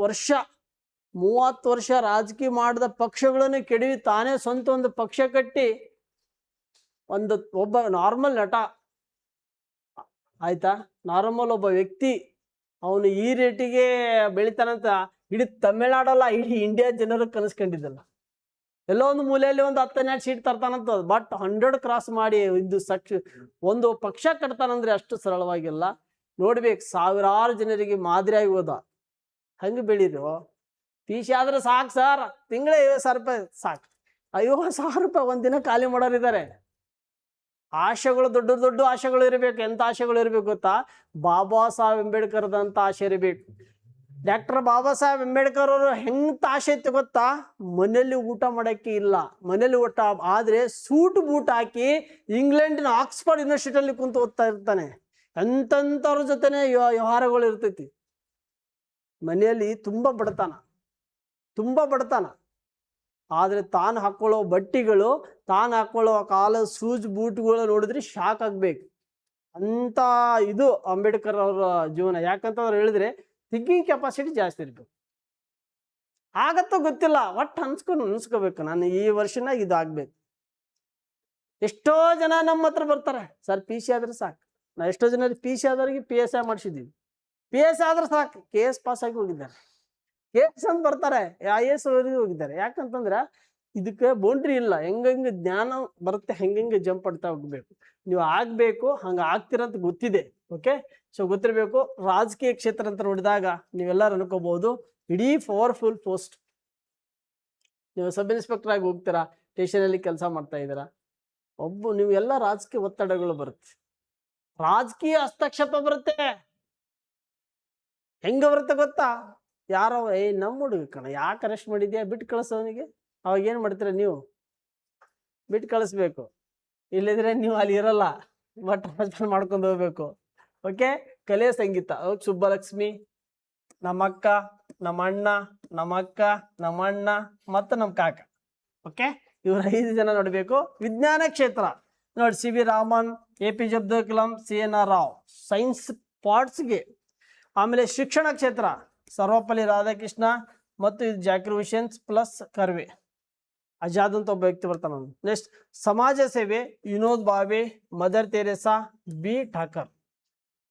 ವರ್ಷ ರಾಜಕೀಯ ಮಾಡಿದ ಪಕ್ಷಗಳನ್ನು ಕೆಡವಿ ತಾನೇ ಸ್ವಂತ ಒಂದು ಪಕ್ಷ ಕಟ್ಟಿ ಒಬ್ಬ ನಾರ್ಮಲ್ ನಟ, ಆಯ್ತಾ, ನಾರ್ಮಲ್ ಒಬ್ಬ ವ್ಯಕ್ತಿ ಅವನು ಈ ರೇಟಿಗೆ ಬೆಳಿತಾನಂತ ಇಡೀ ತಮಿಳ್ನಾಡಲ್ಲ, ಇಡೀ ಇಂಡಿಯಾ ಜನರು ಕನಸ್ಕೊಂಡಿದ್ದಲ್ಲ. ಎಲ್ಲೋ ಒಂದು ಮೂಲೆಯಲ್ಲಿ ಒಂದು 10 ಸೀಟ್ ತರ್ತಾನಂತ. ಬಟ್ 100 ಕ್ರಾಸ್ ಮಾಡಿ ಒಂದು ಪಕ್ಷ ಕಟ್ತಾನಂದ್ರೆ ಅಷ್ಟು ಸರಳವಾಗಿಲ್ಲ. ನೋಡ್ಬೇಕು, ಸಾವಿರಾರು ಜನರಿಗೆ ಮಾದರಿಯಾಗಿ ಹೋದ. ಹಂಗೆ ಬೆಳೀರು. ಪಿಸಿ ಆದ್ರೆ ಸಾಕು ಸರ್, ತಿಂಗಳೇ 50,000 ರೂಪಾಯಿ ಸಾಕು. 50,000 ರೂಪಾಯಿ ಒಂದಿನ ಖಾಲಿ ಮಾಡೋರಿದ್ದಾರೆ. ಆಶೆಗಳು ದೊಡ್ಡ ದೊಡ್ಡ ಆಶೆಗಳು ಇರಬೇಕು. ಎಂತ ಆಶೆಗಳು ಇರಬೇಕು ಗೊತ್ತಾ? ಬಾಬಾ ಸಾಹೇಬ್ ಅಂಬೇಡ್ಕರ್ದಂತ ಆಶೆ ಇರಬೇಕು. ಡಾಕ್ಟರ್ ಬಾಬಾ ಸಾಹೇಬ್ ಅಂಬೇಡ್ಕರ್ ಅವರು ಹೆಂತ ಆಸೆ ಇತ್ತು ಗೊತ್ತಾ? ಮನೆಯಲ್ಲಿ ಊಟ ಮಾಡಕ್ಕೆ ಇಲ್ಲ, ಮನೇಲಿ ಊಟ ಆದ್ರೆ ಸೂಟ್ ಬೂಟ್ ಹಾಕಿ ಇಂಗ್ಲೆಂಡಿನ ಆಕ್ಸ್ಫರ್ಡ್ ಯೂನಿವರ್ಸಿಟಿಯಲ್ಲಿ ಕುಂತು ಓದ್ತಾ ಇರ್ತಾನೆ. ಎಂತಂತವ್ರ ಜೊತೆನೆ ವ್ಯವಹಾರಗಳು ಇರ್ತೈತಿ. ಮನೆಯಲ್ಲಿ ತುಂಬಾ ಬಡತನ, ಆದ್ರೆ ತಾನು ಹಾಕೊಳ್ಳೋ ಬಟ್ಟಿಗಳು, ತಾನು ಹಾಕೊಳ್ಳೋ ಶೂಸ್ ಬೂಟ್ಗಳು ನೋಡಿದ್ರೆ ಶಾಕ್ ಆಗ್ಬೇಕು. ಅಂತ ಇದು ಅಂಬೇಡ್ಕರ್ ಅವರ ಜೀವನ. ಯಾಕಂತಂದ್ರೆ ಹೇಳಿದ್ರೆ ಥಿಂಕಿಂಗ್ ಕೆಪಾಸಿಟಿ ಜಾಸ್ತಿ ಇರ್ಬೇಕು. ಆಗತ್ತೋ ಗೊತ್ತಿಲ್ಲ, ಒಟ್ಟು ಅನ್ಸ್ಕೋಬೇಕು, ನಾನು ಈ ವರ್ಷನಾಗ ಇದು ಆಗ್ಬೇಕು. ಎಷ್ಟೋ ಜನ ನಮ್ಮ ಹತ್ರ ಬರ್ತಾರೆ, ಸರ್ ಪಿಸಿ ಆದ್ರೆ ಸಾಕು, ನಾ ಎಷ್ಟೋ ಜನ PC ಆದವ್ರಿಗೆ PSI ಮಾಡಿಸಿದ್ದೀವಿ. PSI ಆದ್ರೆ ಸಾಕು KS ಪಾಸ್ ಆಗಿ ಹೋಗಿದ್ದಾರೆ, KS ಅಂತ ಬರ್ತಾರೆ, IAS ಅವರಿಗೆ ಹೋಗಿದ್ದಾರೆ. ಯಾಕಂತಂದ್ರೆ ಇದಕ್ಕೆ ಬೌಂಡ್ರಿ ಇಲ್ಲ, ಹೆಂಗೆ ಜ್ಞಾನ ಬರುತ್ತೆ ಹೆಂಗೆ ಜಂಪ್ ಮಾಡ್ತಾ ಹೋಗ್ಬೇಕು. ನೀವು ಆಗ್ಬೇಕು, ಹಂಗೆ ಆಗ್ತಿರಂತ ಗೊತ್ತಿದೆ. ಓಕೆ, ಸೊ ಗೊತ್ತಿರಬೇಕು. ರಾಜಕೀಯ ಕ್ಷೇತ್ರ ಅಂತ ನೋಡಿದಾಗ ನೀವೆಲ್ಲರೂ ಅನ್ಕೋಬಹುದು ಇಡೀ ಪವರ್ಫುಲ್ ಪೋಸ್ಟ್. ನೀವು ಸಬ್ ಇನ್ಸ್ಪೆಕ್ಟರ್ ಆಗಿ ಹೋಗ್ತೀರಾ, ಸ್ಟೇಷನಲ್ಲಿ ಕೆಲಸ ಮಾಡ್ತಾ ಇದ್ದೀರಾ, ನೀವು ಎಲ್ಲ ರಾಜಕೀಯ ಒತ್ತಡಗಳು ಬರುತ್ತೆ, ರಾಜಕೀಯ ಹಸ್ತಕ್ಷೇಪ ಬರುತ್ತೆ. ಹೆಂಗ ಬರುತ್ತೆ ಗೊತ್ತಾ? ಯಾರೋ ನಮ್ಮ ಹುಡುಗ ಕಣ, ಯಾಕೆ ಅರೆಸ್ಟ್ ಮಾಡಿದ್ಯಾ, ಬಿಟ್ಟು ಕಳಿಸೋನಿಗೆ. ಅವಾಗ ಏನ್ ಮಾಡ್ತೀರ ನೀವು? ಬಿಟ್ಟು ಕಳಿಸ್ಬೇಕು, ಇಲ್ಲಿದ್ರೆ ನೀವು ಅಲ್ಲಿ ಇರಲ್ಲ, ಬಟ್ ಟ್ರಾನ್ಸ್ಫರ್ ಮಾಡ್ಕೊಂಡು ಹೋಗ್ಬೇಕು. ಓಕೆ, ಕಲೆ ಸಂಗೀತ. ಸುಬ್ಬಲಕ್ಷ್ಮಿ, ನಮ್ಮ ಅಕ್ಕ, ನಮ್ಮ ಅಣ್ಣ, ನಮ್ಮ ಅಕ್ಕ, ನಮ್ಮ ಅಣ್ಣ ಮತ್ತು ನಮ್ಮ ಕಾಕ. ಓಕೆ, ಇವ್ರ 5 ಜನ ನೋಡ್ಬೇಕು. ವಿಜ್ಞಾನ ಕ್ಷೇತ್ರ ನೋಡಿ, CV Raman, APJ Abdul Kalam, CNR Rao, science ಪಾರ್ಟ್ಸ್ಗೆ. ಆಮೇಲೆ ಶಿಕ್ಷಣ ಕ್ಷೇತ್ರ ಸರ್ವಪಲ್ಲಿ ರಾಧಾಕೃಷ್ಣ ಮತ್ತು ಇದು ಜಾಕಿರ್ ಹುಸೇನ್ ಪ್ಲಸ್ ಕರ್ವೆ, ಆಜಾದ್ ಅಂತ ಒಬ್ಬ ವ್ಯಕ್ತಿ ಬರ್ತಾನ. ನೆಕ್ಸ್ಟ್ ಸಮಾಜ ಸೇವೆ Vinod Bhave, Mother Teresa, B Thakkar.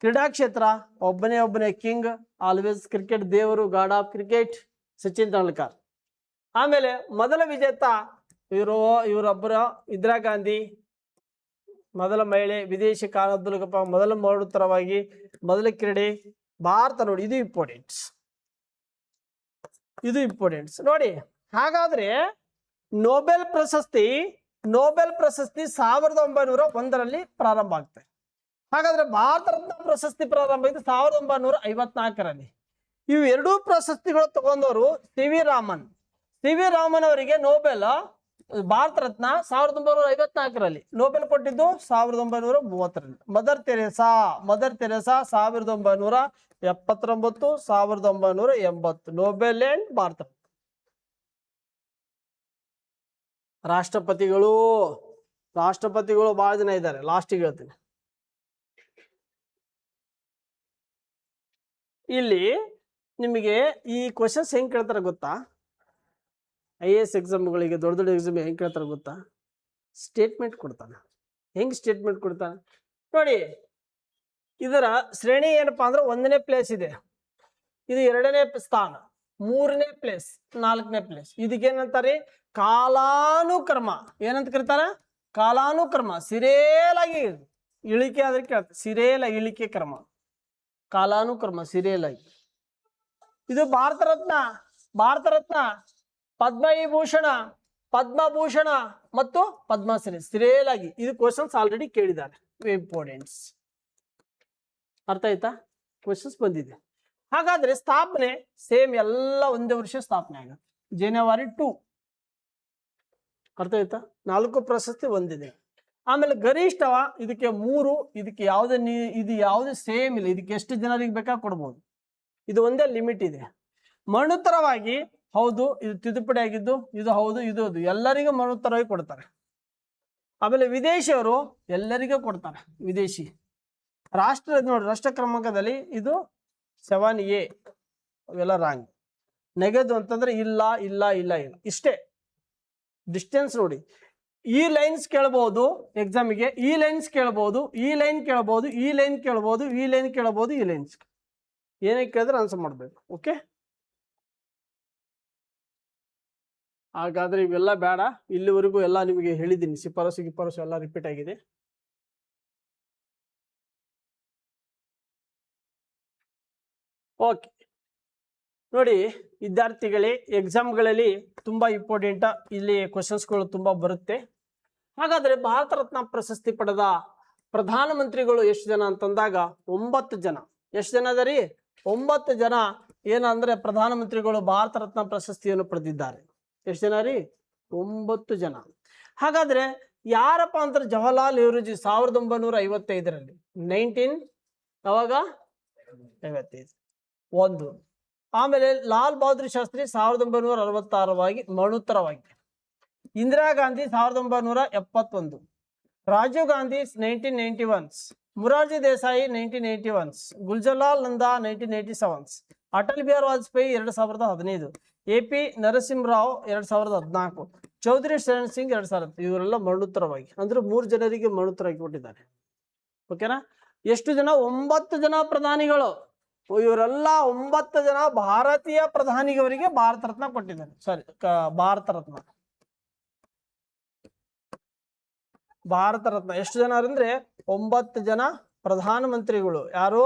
ಕ್ರೀಡಾ ಕ್ಷೇತ್ರ ಒಬ್ಬನೇ ಕಿಂಗ್, ಆಲ್ವೇಸ್ ಕ್ರಿಕೆಟ್ ದೇವರು, god of cricket, Sachin Tendulkar. ಆಮೇಲೆ ಮೊದಲ ವಿಜೇತ ಇವರೊಬ್ಬರ ಇಂದಿರಾ ಗಾಂಧಿ, ಮೊದಲ ಮಹಿಳೆ, ವಿದೇಶಿ ಖಾನ್ ಅಬ್ದುಲ್ ಗಫಾರ್, ಮೊದಲ ಮರುತ್ತರವಾಗಿ ಮೊದಲ ಕ್ರೀಡೆ ಭಾರತ. ನೋಡಿ, ಇದು ಇಂಪಾರ್ಟೆಂಟ್ಸ್ ನೋಡಿ. ಹಾಗಾದ್ರೆ ನೊಬೆಲ್ ಪ್ರಶಸ್ತಿ 1901ರಲ್ಲಿ ಪ್ರಾರಂಭ ಆಗ್ತದೆ. ಹಾಗಾದ್ರೆ ಭಾರತ ರತ್ನ ಪ್ರಶಸ್ತಿ ಪ್ರಾರಂಭ ಆಗಿದೆ 1954ರಲ್ಲಿ. ಇವು ಎರಡೂ ಪ್ರಶಸ್ತಿಗಳು ತಗೊಂಡವರು CV ರಾಮನ್ ಅವರಿಗೆ ನೊಬೆಲ್ ಭಾರತ ರತ್ನ 1954ರಲ್ಲಿ, ನೊಬೆಲ್ ಕೊಟ್ಟಿದ್ದು 1930ರಲ್ಲಿ. Mother Teresa 1979, 1980, Nobel and Bharat. ರಾಷ್ಟ್ರಪತಿಗಳು ಬಹಳ ಜನ ಇದ್ದಾರೆ, ಲಾಸ್ಟಿಗೆ ಹೇಳ್ತೀನಿ. ಇಲ್ಲಿ ನಿಮಗೆ ಈ ಕ್ವಶನ್ಸ್ ಹೆಂಗ್ ಕೇಳ್ತಾರೆ ಗೊತ್ತಾ? IAS ಎಕ್ಸಾಮ್ಗಳಿಗೆ, ದೊಡ್ಡ ಎಕ್ಸಾಮ್ ಹೆಂಗ್ ಕೇಳ್ತಾರೆ ಗೊತ್ತಾ? ಸ್ಟೇಟ್ಮೆಂಟ್ ಕೊಡ್ತಾನೆ. ಹೆಂಗ್ ಸ್ಟೇಟ್ಮೆಂಟ್ ಕೊಡ್ತಾನೆ ನೋಡಿ. ಇದರ ಶ್ರೇಣಿ ಏನಪ್ಪಾ ಅಂದ್ರೆ 1ನೇ ಪ್ಲೇಸ್ ಇದೆ, ಇದು 2ನೇ ಸ್ಥಾನ, 3ನೇ ಪ್ಲೇಸ್, 4ನೇ ಪ್ಲೇಸ್. ಇದಕ್ಕೇನಂತಾರೆ? ಕಾಲಾನುಕ್ರಮ. ಏನಂತ ಕರೀತಾರ? ಕಾಲಾನುಕ್ರಮ. ಸಿರೇಲಾಗಿ ಇಳಿಕೆ ಆದ್ರೆ ಕೇಳ್ತಾರೆ, ಸಿರೇಲ ಇಳಿಕೆ ಕ್ರಮ, ಕಾಲಾನುಕ್ರಮ, ಸಿರೇಲಾಗಿ. ಇದು ಭಾರತ ರತ್ನ, ಪದ್ಮಭೂಷಣ ಮತ್ತು ಪದ್ಮಶ್ರೀ, ಸಿರೇಲಾಗಿ. ಇದು ಕ್ವಶನ್ಸ್ ಆಲ್ರೆಡಿ ಕೇಳಿದ್ದಾರೆ, ಇಂಪಾರ್ಟೆಂಟ್ಸ್. ಅರ್ಥ ಆಯ್ತಾ? ಕ್ವಶನ್ಸ್ ಬಂದಿದೆ. ಹಾಗಾದ್ರೆ ಸ್ಥಾಪನೆ ಸೇಮ್ ಎಲ್ಲ ಒಂದೇ ವರ್ಷ ಸ್ಥಾಪನೆ ಆಗುತ್ತೆ, January 2. ಅರ್ಥ ಆಯ್ತಾ? 4 ಪ್ರಶಸ್ತಿ ಹೊಂದಿದೆ. ಆಮೇಲೆ ಗರಿಷ್ಠವ ಇದಕ್ಕೆ 3, ಇದಕ್ಕೆ ಯಾವುದೇ ಸೇಮ್ ಇಲ್ಲ. ಇದಕ್ಕೆ ಎಷ್ಟು ಜನರಿಗೆ ಬೇಕಾ ಕೊಡ್ಬೋದು, ಇದು ಒಂದೇ ಲಿಮಿಟ್ ಇದೆ. ಮರಣೋತ್ತರವಾಗಿ ಹೌದು, ಇದು ತಿದ್ದುಪಡಿ ಆಗಿದ್ದು, ಇದು ಹೌದು, ಇದು ಎಲ್ಲರಿಗೂ ಮರಣೋತ್ತರವಾಗಿ ಕೊಡ್ತಾರೆ. ಆಮೇಲೆ ವಿದೇಶಿಯವರು ಎಲ್ಲರಿಗೂ ಕೊಡ್ತಾರೆ, ವಿದೇಶಿ. ರಾಷ್ಟ್ರ ಕ್ರಮಾಂಕದಲ್ಲಿ ಇದು 7A, ಅವೆಲ್ಲ ರಾಂಗ್. ನೆಗೆದು ಅಂತಂದ್ರೆ ಇಲ್ಲ. ಇಷ್ಟೇ ಡಿಸ್ಟೆನ್ಸ್ ನೋಡಿ. ಈ ಲೈನ್ಸ್ ಕೇಳಬಹುದು ಎಕ್ಸಾಮಿಗೆ, ಈ ಲೈನ್ಸ್ ಕೇಳಬಹುದು, ಈ ಲೈನ್ ಕೇಳಬಹುದು, ಈ ಲೈನ್ ಕೇಳಬಹುದು, ಈ ಲೈನ್ ಕೇಳಬಹುದು, ಈ ಲೈನ್ಸ್ ಏನೇ ಕೇಳಿದ್ರೆ ಆನ್ಸರ್ ಮಾಡ್ಬೇಕು. ಓಕೆ, ಹಾಗಾದ್ರೆ ಇವೆಲ್ಲ ಬೇಡ. ಇಲ್ಲಿವರೆಗೂ ಎಲ್ಲ ನಿಮಗೆ ಹೇಳಿದ್ದೀನಿ, ಶಿಫಾರಸು ಎಲ್ಲ ರಿಪೀಟ್ ಆಗಿದೆ. ಓಕೆ ನೋಡಿ ವಿದ್ಯಾರ್ಥಿಗಳೇ, ಎಕ್ಸಾಮ್ಗಳಲ್ಲಿ ತುಂಬಾ ಇಂಪಾರ್ಟೆಂಟ್, ಇಲ್ಲಿ ಕ್ವಶನ್ಸ್ಗಳು ತುಂಬಾ ಬರುತ್ತೆ. ಹಾಗಾದ್ರೆ ಭಾರತ ರತ್ನ ಪ್ರಶಸ್ತಿ ಪಡೆದ ಪ್ರಧಾನಮಂತ್ರಿಗಳು ಎಷ್ಟು ಜನ ಅಂತಂದಾಗ 9 ಜನ. ಎಷ್ಟು ಜನ ಅದರಿ? 9 ಜನ ಏನಂದ್ರೆ ಪ್ರಧಾನಮಂತ್ರಿಗಳು ಭಾರತ ರತ್ನ ಪ್ರಶಸ್ತಿಯನ್ನು ಪಡೆದಿದ್ದಾರೆ. ಎಷ್ಟು ಜನ ರೀ? 9 ಜನ. ಹಾಗಾದ್ರೆ ಯಾರಪ್ಪ ಅಂದ್ರೆ ಜವಾಹರ್ಲಾಲ್ ನೆಹರೂಜಿ 1955ರಲ್ಲಿ, 1955 ಒಂದು. ಆಮೇಲೆ ಲಾಲ್ ಬಹದ್ದೂರ್ ಶಾಸ್ತ್ರಿ 1966 ಮರಣೋತ್ತರವಾಗಿ. ಇಂದಿರಾ ಗಾಂಧಿ 1971, ರಾಜೀವ್ ಗಾಂಧಿ 1991, ಮುರಾರ್ಜಿ ದೇಸಾಯಿ 1981, ಗುಲ್ಜರ್ಲಾಲ್ ನಂದಾ 1987, ಅಟಲ್ ಬಿಹಾರಿ ವಾಜಪೇಯಿ 2015, AP ನರಸಿಂಹರಾವ್ 2014, ಚೌಧರಿ ಶರಣ್ ಸಿಂಗ್ 2000. ಇವರೆಲ್ಲ ಮರಣೋತ್ತರವಾಗಿ, ಅಂದ್ರೆ 3 ಜನರಿಗೆ ಮರಣೋತ್ತರವಾಗಿ ಕೊಟ್ಟಿದ್ದಾರೆ. ಓಕೆನಾ? ಎಷ್ಟು ಜನ? 9 ಜನ ಪ್ರಧಾನಿಗಳು. ಇವರೆಲ್ಲ 9 ಜನ ಭಾರತೀಯ ಪ್ರಧಾನಿಯವರಿಗೆ ಭಾರತ ರತ್ನ ಕೊಟ್ಟಿದ್ದಾರೆ. ಸಾರಿ, ಭಾರತ ರತ್ನ. ಭಾರತ ರತ್ನ ಎಷ್ಟು ಜನ ಅಂದ್ರೆ 9 ಜನ ಪ್ರಧಾನಮಂತ್ರಿಗಳು. ಯಾರು?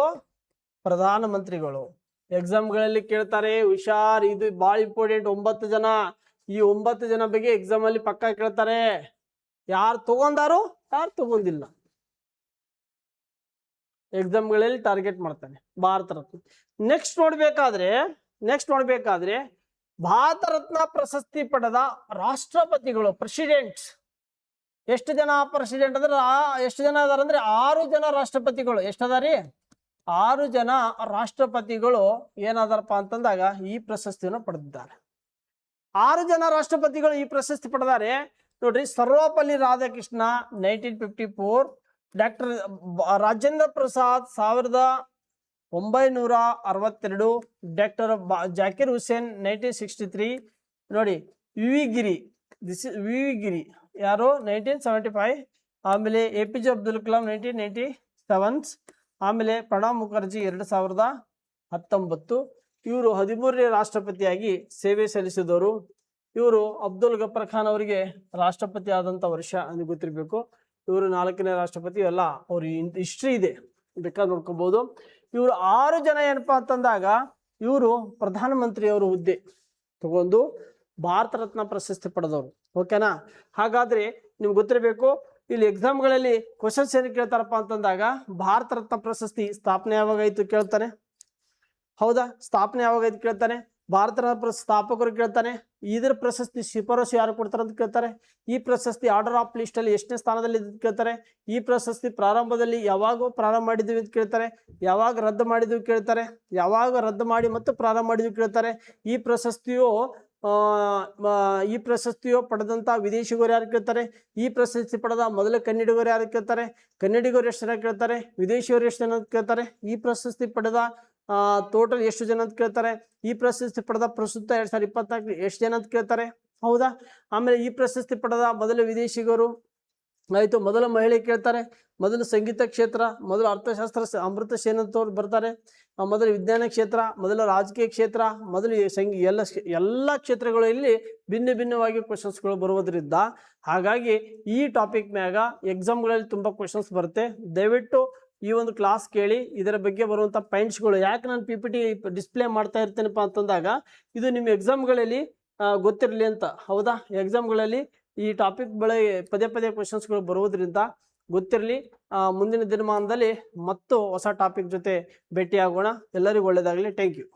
ಪ್ರಧಾನಮಂತ್ರಿಗಳು. ಎಕ್ಸಾಮ್ಗಳಲ್ಲಿ ಕೇಳ್ತಾರೆ, ಹುಷಾರ್, ಇದು ಬಹಳ ಇಂಪಾರ್ಟೆಂಟ್. 9 ಜನ. ಈ 9 ಜನ ಬಗ್ಗೆ ಎಕ್ಸಾಮ್ ಅಲ್ಲಿ ಪಕ್ಕಾ ಕೇಳ್ತಾರೆ. ಯಾರು ತಗೊಂಡಾರು, ಯಾರು ತಗೊಂಡಿಲ್ಲ, ಎಕ್ಸಾಮ್ಗಳಲ್ಲಿ ಟಾರ್ಗೆಟ್ ಮಾಡ್ತಾನೆ ಭಾರತ ರತ್ನ. ನೆಕ್ಸ್ಟ್ ನೋಡ್ಬೇಕಾದ್ರೆ ಭಾರತ ರತ್ನ ಪ್ರಶಸ್ತಿ ಪಡೆದ ರಾಷ್ಟ್ರಪತಿಗಳು, ಪ್ರೆಸಿಡೆಂಟ್ಸ್ ಎಷ್ಟು ಜನ? ಪ್ರೆಸಿಡೆಂಟ್ ಅಂದ್ರೆ ಎಷ್ಟು ಜನ ಅದಾರ ಅಂದ್ರೆ 6 ಜನ ರಾಷ್ಟ್ರಪತಿಗಳು. ಎಷ್ಟದಾರಿ? 6 ಜನ ರಾಷ್ಟ್ರಪತಿಗಳು ಏನಾದಾರಪ್ಪ ಅಂತಂದಾಗ ಈ ಪ್ರಶಸ್ತಿಯನ್ನು ಪಡೆದಿದ್ದಾರೆ. 6 ಜನ ರಾಷ್ಟ್ರಪತಿಗಳು ಈ ಪ್ರಶಸ್ತಿ ಪಡೆದಾರೆ. ನೋಡ್ರಿ, ಸರ್ವಪಲ್ಲಿ ರಾಧಾಕೃಷ್ಣ 1954, ಡಾಕ್ಟರ್ ರಾಜೇಂದ್ರ ಪ್ರಸಾದ್ 1962, ಡಾಕ್ಟರ್ ಜಾಕಿರ್ ಹುಸೇನ್ 1963. ನೋಡಿ, ವಿ ವಿ ಗಿರಿ ಯಾರು? 1975. ಆಮೇಲೆ APJ ಅಬ್ದುಲ್ ಕಲಾಂ 1997. ಆಮೇಲೆ ಪ್ರಣಬ್ ಮುಖರ್ಜಿ 2019. ಇವರು 13ನೇ ರಾಷ್ಟ್ರಪತಿಯಾಗಿ ಸೇವೆ ಸಲ್ಲಿಸಿದವರು. ಇವರು ಅಬ್ದುಲ್ ಗಫರ್ ಖಾನ್ ಅವರಿಗೆ ರಾಷ್ಟ್ರಪತಿ ಆದಂಥ ವರ್ಷ ಅಂತ ಗೊತ್ತಿರಬೇಕು. ಇವರು 4ನೇ ರಾಷ್ಟ್ರಪತಿ. ಎಲ್ಲ ಅವ್ರ ಹಿಸ್ಟ್ರಿ ಇದೆ, ಬೇಕಾದ್ರೆ ನೋಡ್ಕೋಬಹುದು. ಇವರು 6 ಜನ ಏನಪ್ಪಾ ಅಂತಂದಾಗ ಇವರು ಪ್ರಧಾನಮಂತ್ರಿಯವರು ಹುದ್ದೆ ತಗೊಂಡು ಭಾರತ ರತ್ನ ಪ್ರಶಸ್ತಿ ಪಡೆದವರು. ಓಕೆನಾ? ಹಾಗಾದ್ರೆ ನಿಮ್ಗೆ ಗೊತ್ತಿರಬೇಕು, ಇಲ್ಲಿ ಎಕ್ಸಾಮ್ಗಳಲ್ಲಿ ಕ್ವಶನ್ಸ್ ಏನು ಕೇಳ್ತಾರಪ್ಪ ಅಂತಂದಾಗ ಭಾರತ ರತ್ನ ಪ್ರಶಸ್ತಿ ಸ್ಥಾಪನೆ ಯಾವಾಗಾಯ್ತು ಕೇಳ್ತಾನೆ. ಹೌದಾ? ಸ್ಥಾಪನೆ ಯಾವಾಗಾಯ್ತು ಕೇಳ್ತಾನೆ. ಭಾರತ ರತ್ನ ಸ್ಥಾಪಕರು ಕೇಳ್ತಾನೆ. ಇದ್ರ ಪ್ರಶಸ್ತಿ ಶಿಫಾರಸು ಯಾರು ಕೊಡ್ತಾರೆ ಅಂತ ಕೇಳ್ತಾರೆ. ಈ ಪ್ರಶಸ್ತಿ ಆರ್ಡರ್ ಆಫ್ ಲಿಸ್ಟ್ ಅಲ್ಲಿ ಎಷ್ಟನೇ ಸ್ಥಾನದಲ್ಲಿ ಕೇಳ್ತಾರೆ. ಈ ಪ್ರಶಸ್ತಿ ಪ್ರಾರಂಭದಲ್ಲಿ ಯಾವಾಗ ಪ್ರಾರಂಭ ಮಾಡಿದ್ವಿ ಅಂತ ಕೇಳ್ತಾರೆ. ಯಾವಾಗ ರದ್ದು ಮಾಡಿದ್ವಿ ಕೇಳ್ತಾರೆ. ಯಾವಾಗ ರದ್ದು ಮಾಡಿ ಮತ್ತು ಪ್ರಾರಂಭ ಮಾಡಿದ್ವಿ ಕೇಳ್ತಾರೆ. ಈ ಪ್ರಶಸ್ತಿಯು ಪಡೆದಂತ ವಿದೇಶಿಗರು ಯಾರು ಕೇಳ್ತಾರೆ. ಈ ಪ್ರಶಸ್ತಿ ಪಡೆದ ಮೊದಲ ಕನ್ನಡಿಗರು ಯಾರು ಕೇಳ್ತಾರೆ. ಕನ್ನಡಿಗರು ಎಷ್ಟು ಜನ ಕೇಳ್ತಾರೆ. ವಿದೇಶಿಯವರು ಎಷ್ಟು ಜನ ಕೇಳ್ತಾರೆ. ಈ ಪ್ರಶಸ್ತಿ ಪಡೆದ ಟೋಟಲ್ ಎಷ್ಟು ಜನ ಅಂತ ಕೇಳ್ತಾರೆ. ಈ ಪ್ರಶಸ್ತಿ ಪಡೆದ ಪ್ರಸ್ತುತ 2024 ಎಷ್ಟು ಜನ ಅಂತ ಕೇಳ್ತಾರೆ. ಹೌದಾ? ಆಮೇಲೆ ಈ ಪ್ರಶಸ್ತಿ ಪಡೆದ ಮೊದಲ ವಿದೇಶಿಗರು ಆಯ್ತು, ಮೊದಲ ಮಹಿಳೆ ಕೇಳ್ತಾರೆ. ಮೊದಲು ಸಂಗೀತ ಕ್ಷೇತ್ರ, ಮೊದಲು ಅರ್ಥಶಾಸ್ತ್ರ ಅಮೃತ ಸೇನ್ ಅಂತವ್ರು ಬರ್ತಾರೆ. ಮೊದಲು ವಿಜ್ಞಾನ ಕ್ಷೇತ್ರ, ಮೊದಲು ರಾಜಕೀಯ ಕ್ಷೇತ್ರ, ಮೊದಲು ಎಲ್ಲ ಕ್ಷೇತ್ರಗಳಲ್ಲಿ ಭಿನ್ನವಾಗಿ ಕ್ವಶನ್ಸ್ಗಳು ಬರುವುದರಿಂದ ಹಾಗಾಗಿ ಈ ಟಾಪಿಕ್ ಮ್ಯಾಗ ಎಕ್ಸಾಮ್ಗಳಲ್ಲಿ ತುಂಬಾ ಕ್ವಶನ್ಸ್ ಬರುತ್ತೆ. ದಯವಿಟ್ಟು ಈ ಒಂದು ಕ್ಲಾಸ್ ಕೇಳಿ, ಇದರ ಬಗ್ಗೆ ಬರುವಂಥ ಪಾಯಿಂಟ್ಸ್ಗಳು. ಯಾಕೆ ನಾನು PPT ಡಿಸ್ಪ್ಲೇ ಮಾಡ್ತಾ ಇರ್ತೇನಪ್ಪ ಅಂತಂದಾಗ ಇದು ನಿಮ್ಮ ಎಕ್ಸಾಮ್ಗಳಲ್ಲಿ ಗೊತ್ತಿರಲಿ ಅಂತ. ಹೌದಾ? ಎಕ್ಸಾಮ್ಗಳಲ್ಲಿ ಈ ಟಾಪಿಕ್ ಪದೇ ಕ್ವಶನ್ಸ್ಗಳು ಬರುವುದರಿಂದ ಗೊತ್ತಿರಲಿ. ಮುಂದಿನ ದಿನಮಾನದಲ್ಲಿ ಮತ್ತು ಹೊಸ ಟಾಪಿಕ್ ಜೊತೆ ಭೇಟಿಯಾಗೋಣ. ಎಲ್ಲರಿಗೂ ಒಳ್ಳೆಯದಾಗಲಿ. Thank you.